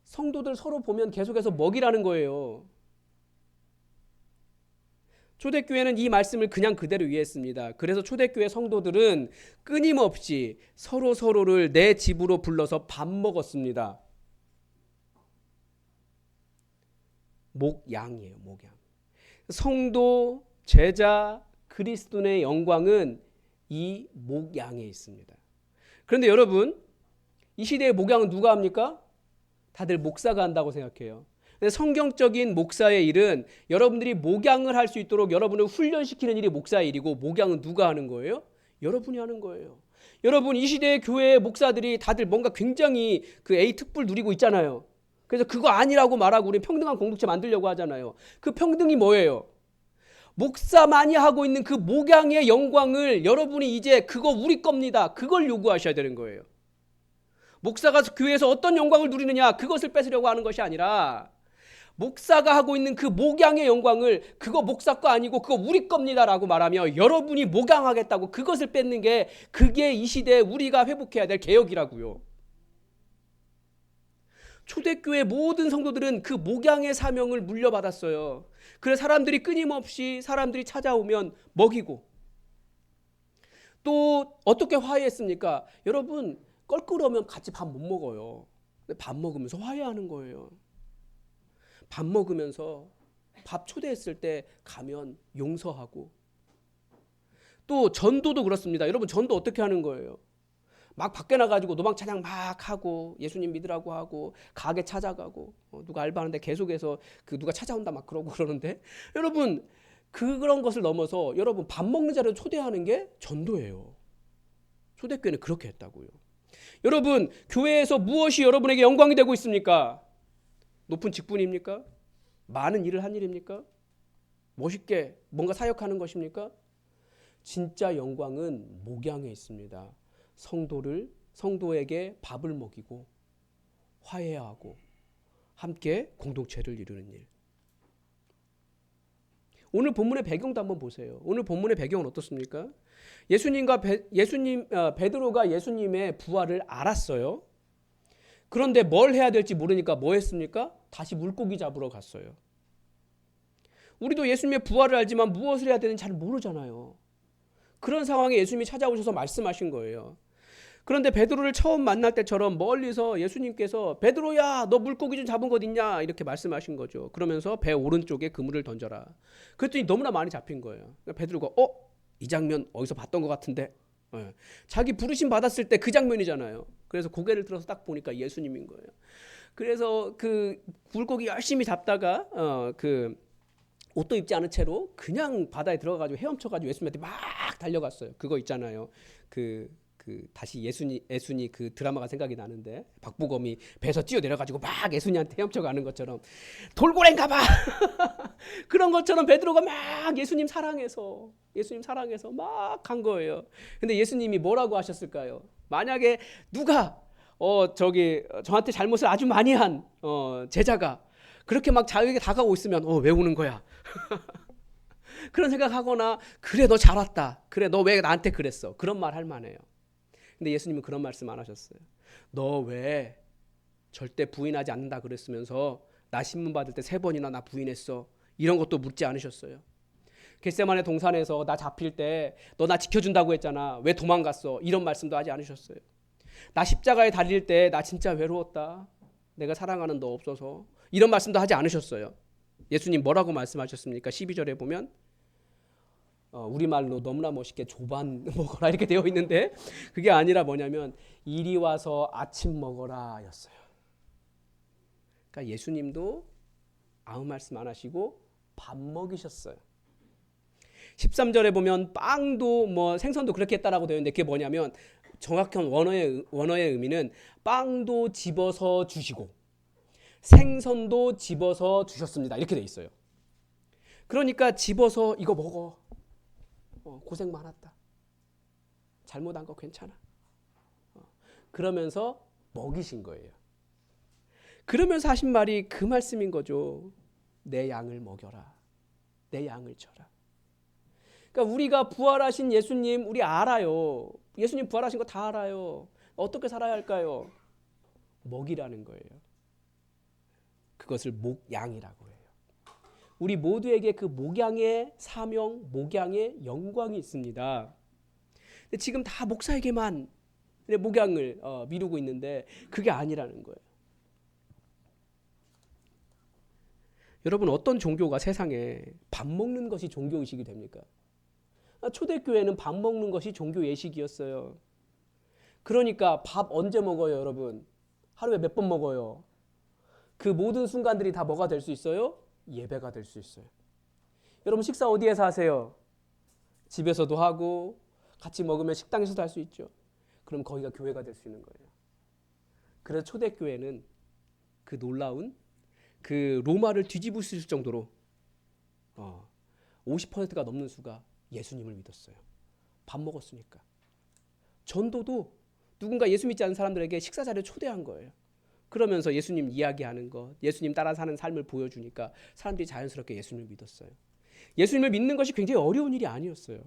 성도들 서로 보면 계속해서 먹이라는 거예요. 초대교회는 이 말씀을 그냥 그대로 이해했습니다. 그래서 초대교회 성도들은 끊임없이 서로를 내 집으로 불러서 밥 먹었습니다. 목양이에요, 목양. 성도, 제자, 그리스도의 영광은 이 목양에 있습니다. 그런데 여러분, 이 시대의 목양은 누가 합니까? 다들 목사가 한다고 생각해요. 근데 성경적인 목사의 일은 여러분들이 목양을 할 수 있도록 여러분을 훈련시키는 일이 목사의 일이고, 목양은 누가 하는 거예요? 여러분이 하는 거예요. 여러분, 이 시대의 교회의 목사들이 다들 뭔가 굉장히 그 A 특불 누리고 있잖아요. 그래서 그거 아니라고 말하고 우리 평등한 공동체 만들려고 하잖아요. 그 평등이 뭐예요? 목사만이 하고 있는 그 목양의 영광을 여러분이 이제 그거 우리 겁니다, 그걸 요구하셔야 되는 거예요. 목사가 교회에서 어떤 영광을 누리느냐, 그것을 뺏으려고 하는 것이 아니라 목사가 하고 있는 그 목양의 영광을 그거 목사 거 아니고 그거 우리 겁니다라고 말하며 여러분이 목양하겠다고 그것을 뺏는 게, 그게 이 시대에 우리가 회복해야 될 개혁이라고요. 초대교회 모든 성도들은 그 목양의 사명을 물려받았어요. 그래서 사람들이 끊임없이 사람들이 찾아오면 먹이고, 또 어떻게 화해했습니까? 여러분, 껄끄러우면 같이 밥 못 먹어요. 근데 밥 먹으면서 화해하는 거예요. 밥 먹으면서 밥 초대했을 때 가면 용서하고, 또 전도도 그렇습니다. 여러분, 전도 어떻게 하는 거예요? 막 밖에 나가지고 노방 찬양 막 하고 예수님 믿으라고 하고 가게 찾아가고 누가 알바하는데 계속해서 그 누가 찾아온다 막 그러고 그러는데, 여러분 그런 것을 넘어서 여러분 밥 먹는 자리를 초대하는 게 전도예요. 초대교회는 그렇게 했다고요. 여러분, 교회에서 무엇이 여러분에게 영광이 되고 있습니까? 높은 직분입니까? 많은 일을 한 일입니까? 멋있게 뭔가 사역하는 것입니까? 진짜 영광은 목양에 있습니다. 성도에게 밥을 먹이고 화해하고 함께 공동체를 이루는 일. 오늘 본문의 배경도 한번 보세요. 오늘 본문의 배경은 어떻습니까? 베드로가 예수님의 부활을 알았어요. 그런데 뭘 해야 될지 모르니까 뭐 했습니까? 다시 물고기 잡으러 갔어요. 우리도 예수님의 부활을 알지만 무엇을 해야 되는지 잘 모르잖아요. 그런 상황에 예수님이 찾아오셔서 말씀하신 거예요. 그런데 베드로를 처음 만날 때처럼 멀리서 예수님께서 베드로야, 너 물고기 좀 잡은 것 있냐? 이렇게 말씀하신 거죠. 그러면서 배 오른쪽에 그물을 던져라. 그랬더니 너무나 많이 잡힌 거예요. 베드로가 이 장면 어디서 봤던 것 같은데, 자기 부르심 받았을 때 그 장면이잖아요. 그래서 고개를 들어서 딱 보니까 예수님인 거예요. 그래서 그 물고기 열심히 잡다가 그 옷도 입지 않은 채로 그냥 바다에 들어가가지고 헤엄쳐가지고 예수님한테 막 달려갔어요. 그거 있잖아요. 다시 예순이 그 드라마가 생각이 나는데, 박보검이 배에서 뛰어내려가지고 막 예수님한테 헤엄쳐가는 것처럼, 돌고래인가봐 그런 것처럼 베드로가 막 예수님 사랑해서 막 간 거예요. 근데 예수님이 뭐라고 하셨을까요? 만약에 누가 저한테 잘못을 아주 많이 한 제자가 그렇게 막 자기에게 다가오고 있으면 왜 우는 거야? 그런 생각하거나, 그래 너 잘 왔다, 그래 너 왜 나한테 그랬어, 그런 말 할 만해요. 근데 예수님은 그런 말씀 안 하셨어요. 너 왜 절대 부인하지 않는다 그랬으면서 나 신문 받을 때 3번이나 나 부인했어. 이런 것도 묻지 않으셨어요. 겟세마네 동산에서 나 잡힐 때 너 나 지켜준다고 했잖아. 왜 도망갔어? 이런 말씀도 하지 않으셨어요. 나 십자가에 달릴 때 나 진짜 외로웠다. 내가 사랑하는 너 없어서. 이런 말씀도 하지 않으셨어요. 예수님 뭐라고 말씀하셨습니까? 12절에 보면 우리말로 너무나 멋있게 조반 먹어라 이렇게 되어 있는데 그게 아니라 뭐냐면 이리 와서 아침 먹어라 였어요. 그러니까 예수님도 아무 말씀 안 하시고 밥 먹이셨어요. 13절에 보면 빵도 뭐 생선도 그렇게 했다라고 되어 있는데 그게 뭐냐면 정확한 원어의 의미는 빵도 집어서 주시고 생선도 집어서 주셨습니다. 이렇게 돼 있어요. 그러니까 집어서 이거 먹어. 고생 많았다. 잘못한 거 괜찮아. 그러면서 먹이신 거예요. 그러면서 하신 말이 그 말씀인 거죠. 내 양을 먹여라. 내 양을 쳐라. 그러니까 우리가 부활하신 예수님 우리 알아요. 예수님 부활하신 거 다 알아요. 어떻게 살아야 할까요? 먹이라는 거예요. 그것을 목양이라고 해요. 우리 모두에게 그 목양의 사명, 목양의 영광이 있습니다. 근데 지금 다 목사에게만 목양을 미루고 있는데 그게 아니라는 거예요. 여러분 어떤 종교가 세상에 밥 먹는 것이 종교의식이 됩니까? 초대교회는 밥 먹는 것이 종교 예식이었어요. 그러니까 밥 언제 먹어요, 여러분? 하루에 몇 번 먹어요? 그 모든 순간들이 다 뭐가 될 수 있어요? 예배가 될 수 있어요. 여러분 식사 어디에서 하세요? 집에서도 하고 같이 먹으면 식당에서도 할 수 있죠. 그럼 거기가 교회가 될 수 있는 거예요. 그래서 초대교회는 그 놀라운 그 로마를 뒤집으실 정도로 50%가 넘는 수가 예수님을 믿었어요. 밥 먹었으니까. 전도도 누군가 예수 믿지 않는 사람들에게 식사 자리에 초대한 거예요. 그러면서 예수님 이야기하는 것, 예수님 따라 사는 삶을 보여주니까 사람들이 자연스럽게 예수님을 믿었어요. 예수님을 믿는 것이 굉장히 어려운 일이 아니었어요.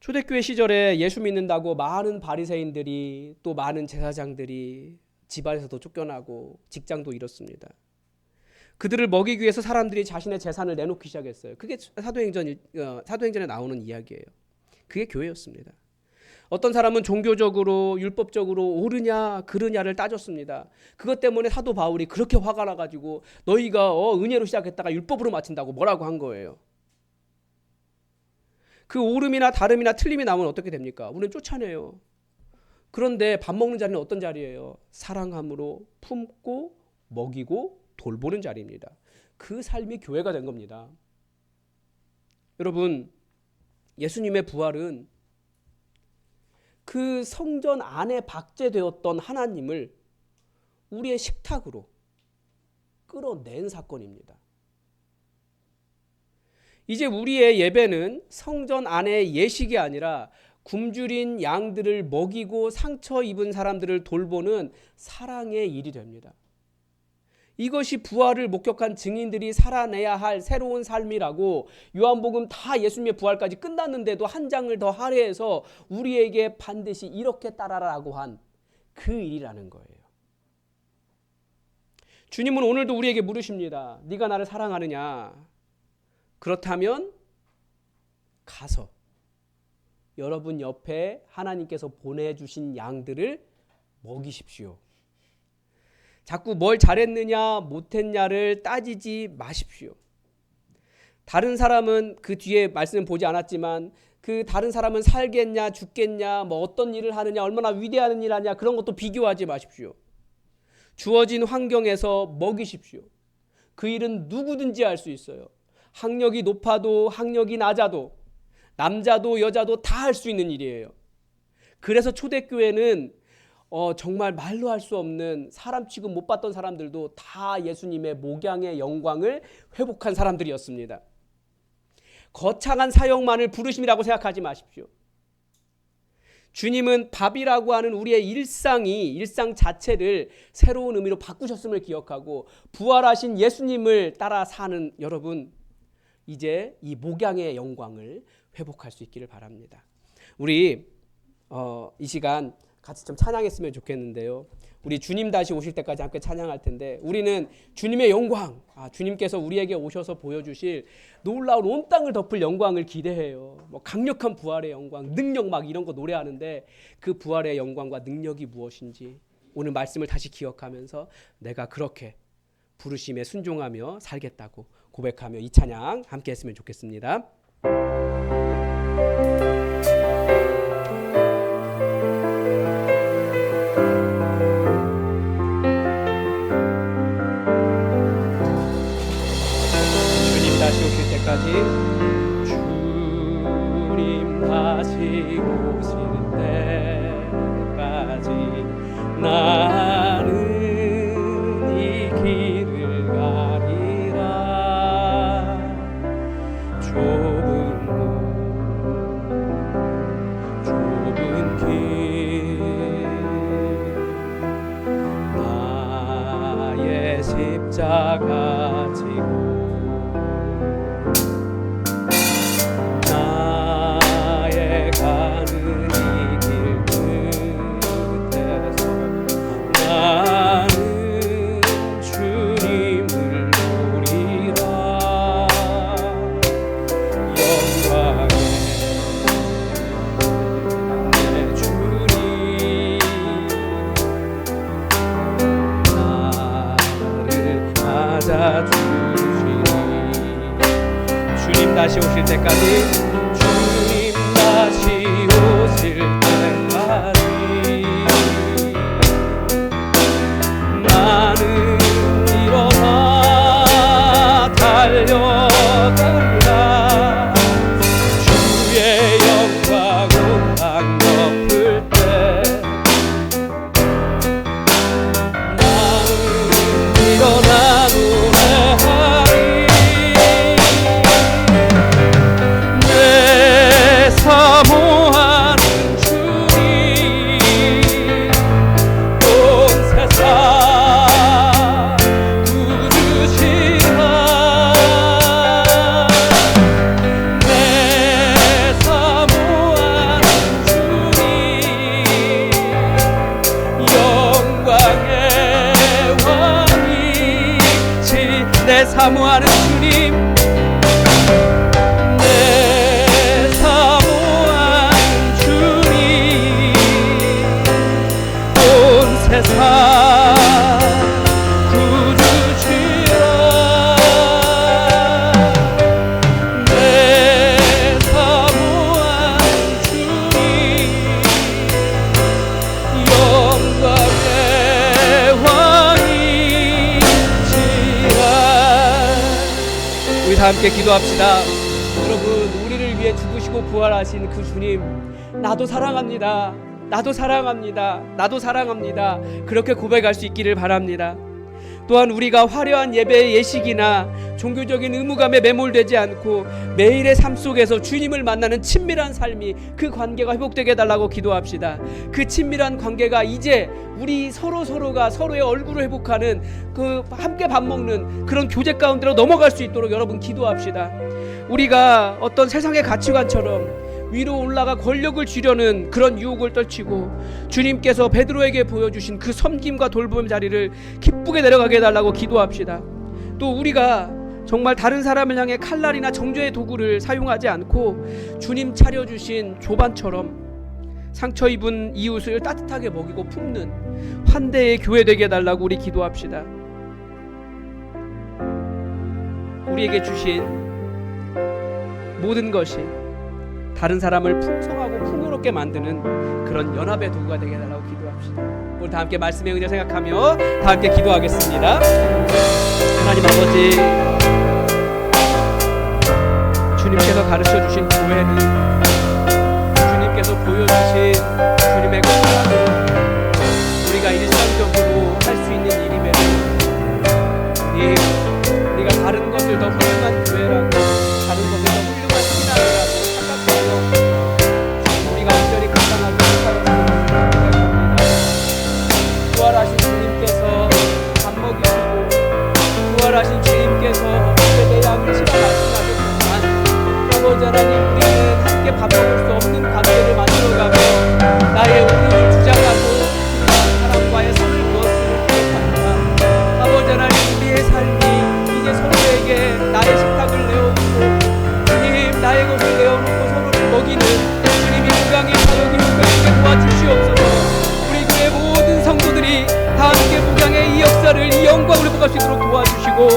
초대교회 시절에 예수 믿는다고 많은 바리새인들이 또 많은 제사장들이 집안에서도 쫓겨나고 직장도 잃었습니다. 그들을 먹이기 위해서 사람들이 자신의 재산을 내놓기 시작했어요. 그게 사도행전에 나오는 이야기예요. 그게 교회였습니다. 어떤 사람은 종교적으로 율법적으로 옳으냐 그르냐를 따졌습니다. 그것 때문에 사도 바울이 그렇게 화가 나가지고 너희가 은혜로 시작했다가 율법으로 마친다고 뭐라고 한 거예요. 그 옳음이나 다름이나 틀림이 나오면 어떻게 됩니까? 우리는 쫓아내요. 그런데 밥 먹는 자리는 어떤 자리예요? 사랑함으로 품고 먹이고 돌보는 자리입니다. 그 삶이 교회가 된 겁니다. 여러분, 예수님의 부활은 그 성전 안에 박제되었던 하나님을 우리의 식탁으로 끌어낸 사건입니다. 이제 우리의 예배는 성전 안의 예식이 아니라 굶주린 양들을 먹이고 상처 입은 사람들을 돌보는 사랑의 일이 됩니다. 이것이 부활을 목격한 증인들이 살아내야 할 새로운 삶이라고 요한복음 다 예수님의 부활까지 끝났는데도 한 장을 더 할애해서 우리에게 반드시 이렇게 따라라고 한 그 일이라는 거예요. 주님은 오늘도 우리에게 물으십니다. 네가 나를 사랑하느냐? 그렇다면 가서 여러분 옆에 하나님께서 보내주신 양들을 먹이십시오. 자꾸 뭘 잘했느냐 못했냐를 따지지 마십시오. 다른 사람은 그 뒤에 말씀은 보지 않았지만 그 다른 사람은 살겠냐 죽겠냐 뭐 어떤 일을 하느냐 얼마나 위대한 일 하냐 그런 것도 비교하지 마십시오. 주어진 환경에서 먹이십시오. 그 일은 누구든지 할 수 있어요. 학력이 높아도 학력이 낮아도 남자도 여자도 다 할 수 있는 일이에요. 그래서 초대교회는 정말 말로 할 수 없는 사람 취급 못 받던 사람들도 다 예수님의 목양의 영광을 회복한 사람들이었습니다. 거창한 사역만을 부르심이라고 생각하지 마십시오. 주님은 밥이라고 하는 우리의 일상 자체를 새로운 의미로 바꾸셨음을 기억하고 부활하신 예수님을 따라 사는 여러분, 이제 이 목양의 영광을 회복할 수 있기를 바랍니다. 우리 이 시간 같이 좀 찬양했으면 좋겠는데요. 우리 주님 다시 오실 때까지 함께 찬양할 텐데 우리는 주님의 영광, 주님께서 우리에게 오셔서 보여주실 놀라운 온 땅을 덮을 영광을 기대해요. 뭐 강력한 부활의 영광, 능력 막 이런 거 노래하는데 그 부활의 영광과 능력이 무엇인지 오늘 말씀을 다시 기억하면서 내가 그렇게 부르심에 순종하며 살겠다고 고백하며 이 찬양 함께 했으면 좋겠습니다. 주님 다시 오실 때까지 주님 다시 오실 때까지 나는 이 길을 가리라. 좁은 길 나의 십자가 지고 나의 가는 이 길 끝에서 나는 주님을 노리라. 영광의 내 주님 나를 맞아주시니 주님 다시 오실 때까지 주님 다시 오실 때까지 나는 일어나 달려간다. 주의 영광 온 땅 덮을 때 나는 일어나 노래하리. 내 사모하는 주님 온 세상 구주시라. 내 사모하는 주님 영광의 왕이시. 내 사모하는 주님 내 사모하는 주님 온 세상 구주시라. 내 사모하는 주님 영광의 왕이시라. 우리 다 함께 기도합시다. 여러분, 우리를 위해 죽으시고 부활하신 그 주님, 나도 사랑합니다. 나도 사랑합니다. 나도 사랑합니다. 그렇게 고백할 수 있기를 바랍니다. 또한 우리가 화려한 예배의 예식이나 종교적인 의무감에 매몰되지 않고 매일의 삶 속에서 주님을 만나는 친밀한 삶이, 그 관계가 회복되게 해달라고 기도합시다. 그 친밀한 관계가 이제 우리 서로가 서로의 얼굴을 회복하는, 그 함께 밥 먹는 그런 교제 가운데로 넘어갈 수 있도록 여러분 기도합시다. 우리가 어떤 세상의 가치관처럼 위로 올라가 권력을 쥐려는 그런 유혹을 떨치고 주님께서 베드로에게 보여주신 그 섬김과 돌봄의 자리를 기쁘게 내려가게 해달라고 기도합시다. 또 우리가 정말 다른 사람을 향해 칼날이나 정죄의 도구를 사용하지 않고 주님 차려주신 조반처럼 상처 입은 이웃을 따뜻하게 먹이고 품는 환대의 교회 되게 해달라고 우리 기도합시다. 우리에게 주신 모든 것이 다른 사람을 풍성하고 풍요롭게 만드는 그런 연합의 도구가 되게 해달라고 기도합시다. 오늘 다 함께 말씀의 은혜 생각하며 다 함께 기도하겠습니다. 하나님 아버지, 주님께서 가르쳐주신 교회는 주님께서 보여주신 주님의 그 사랑으로 우리가 일상적으로 할 수 있는 일임에도 우리가 다른 것을 더 훌륭한 교회라고, 다른 것을 더 훌륭한 신앙이라고 생각해서 우리가 온전히 감당하고 생각합니다. 부활하신 주님께서 밥 먹이시고 부활하신 주님께서 예배 양을 치러가시겠지만 아버지 하나님, 우리는 함께 밥 먹을 수 없는 관계를 만들어가며 나의 우리 떡을 내어놓고 서로를 먹이는 주님이 목양의 사역이 우리에게 도와주시옵소서. 우리 교회 모든 성도들이 다 함께 목양의 이 역사를, 이 영광을 회복할 수 있도록 도와주시고,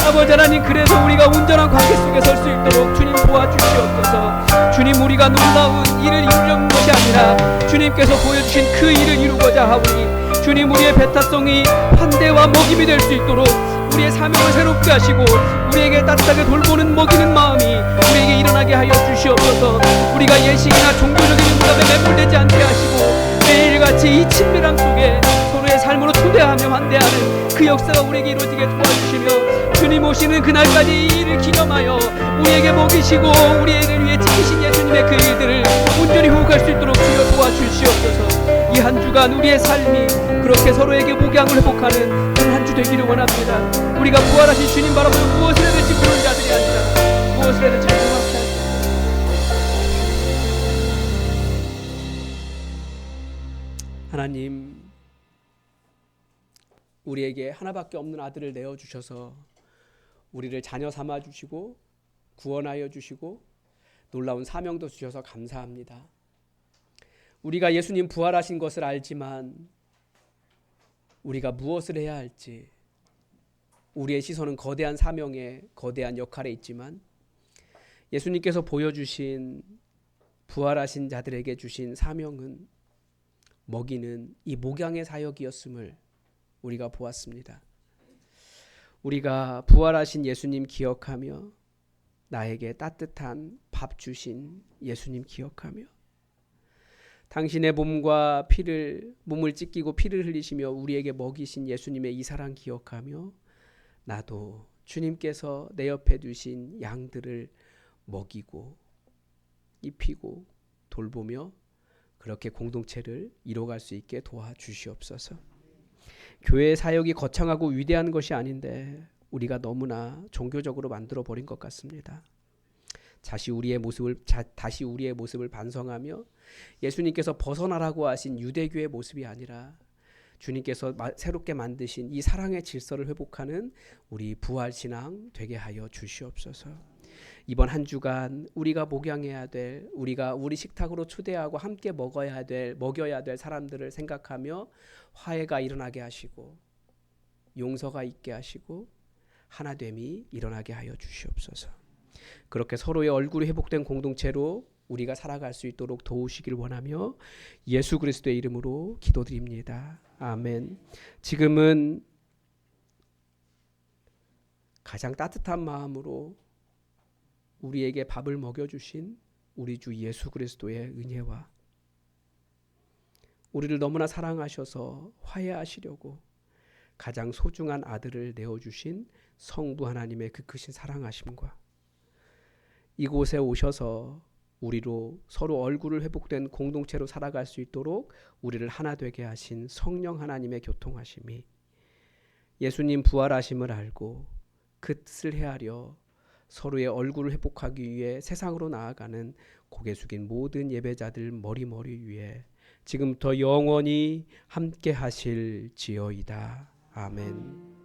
아버지 하나님, 그래서 우리가 온전한 관계 속에 설 수 있도록 주님 도와주시옵소서. 주님, 우리가 놀라운 일을 이루려는 것이 아니라 주님께서 보여주신 그 일을 이루고자 하오니, 주님, 우리의 배타성이 환대와 먹임이 될 수 있도록 우리의 사명을 새롭게 하시고, 우리에게 따뜻하게 돌보는 먹이는 마음이 우리에게 일어나게 하여 주시옵소서. 우리가 예식이나 종교적인 문화에 매몰되지 않게 하시고, 매일같이 이 친밀함 속에 서로의 삶으로 초대하며 환대하는 그 역사가 우리에게 이루어지게 도와주시며, 주님 오시는 그날까지 이 일을 기념하여 우리에게 먹이시고 우리를 위해 지키신 예수님의 그 일들을 온전히 회복할 수 있도록 주여 도와주시옵소서. 이 한 주간 우리의 삶이 그렇게 서로에게 목양을 회복하는 그런 한 주 되기를 원합니다. 우리가 부활하신 주님 바라보며 무엇을 해야 될지 모르는 자들이 아니라 무엇을 해야 될지 정확히 하시옵소서. 하나님, 우리에게 하나밖에 없는 아들을 내어주셔서 우리를 자녀 삼아 주시고 구원하여 주시고 놀라운 사명도 주셔서 감사합니다. 우리가 예수님 부활하신 것을 알지만 우리가 무엇을 해야 할지, 우리의 시선은 거대한 사명에, 거대한 역할에 있지만 예수님께서 보여주신 부활하신 자들에게 주신 사명은 먹이는 이 목양의 사역이었음을 우리가 보았습니다. 우리가 부활하신 예수님 기억하며, 나에게 따뜻한 밥 주신 예수님 기억하며, 당신의 몸과 피를, 몸을 찢기고 피를 흘리시며 우리에게 먹이신 예수님의 이 사랑 기억하며, 나도 주님께서 내 옆에 두신 양들을 먹이고 입히고 돌보며 그렇게 공동체를 이뤄갈 수 있게 도와주시옵소서. 교회의 사역이 거창하고 위대한 것이 아닌데 우리가 너무나 종교적으로 만들어버린 것 같습니다. 다시 우리의 모습을 반성하며 예수님께서 벗어나라고 하신 유대교의 모습이 아니라 주님께서 새롭게 만드신 이 사랑의 질서를 회복하는 우리 부활신앙 되게 하여 주시옵소서. 이번 한 주간 우리가 목양해야 될, 우리가 우리 식탁으로 초대하고 함께 먹여야 될 사람들을 생각하며 화해가 일어나게 하시고 용서가 있게 하시고 하나됨이 일어나게 하여 주시옵소서. 그렇게 서로의 얼굴이 회복된 공동체로 우리가 살아갈 수 있도록 도우시길 원하며 예수 그리스도의 이름으로 기도드립니다. 아멘. 지금은 가장 따뜻한 마음으로 우리에게 밥을 먹여주신 우리 주 예수 그리스도의 은혜와 우리를 너무나 사랑하셔서 화해하시려고 가장 소중한 아들을 내어주신 성부 하나님의 그 크신 사랑하심과 이곳에 오셔서 우리로 서로 얼굴을 회복된 공동체로 살아갈 수 있도록 우리를 하나 되게 하신 성령 하나님의 교통하심이 예수님 부활하심을 알고 그 뜻을 헤아려 서로의 얼굴을 회복하기 위해 세상으로 나아가는 고개 숙인 모든 예배자들 머리 위에 지금부터 영원히 함께 하실지어이다. 아멘.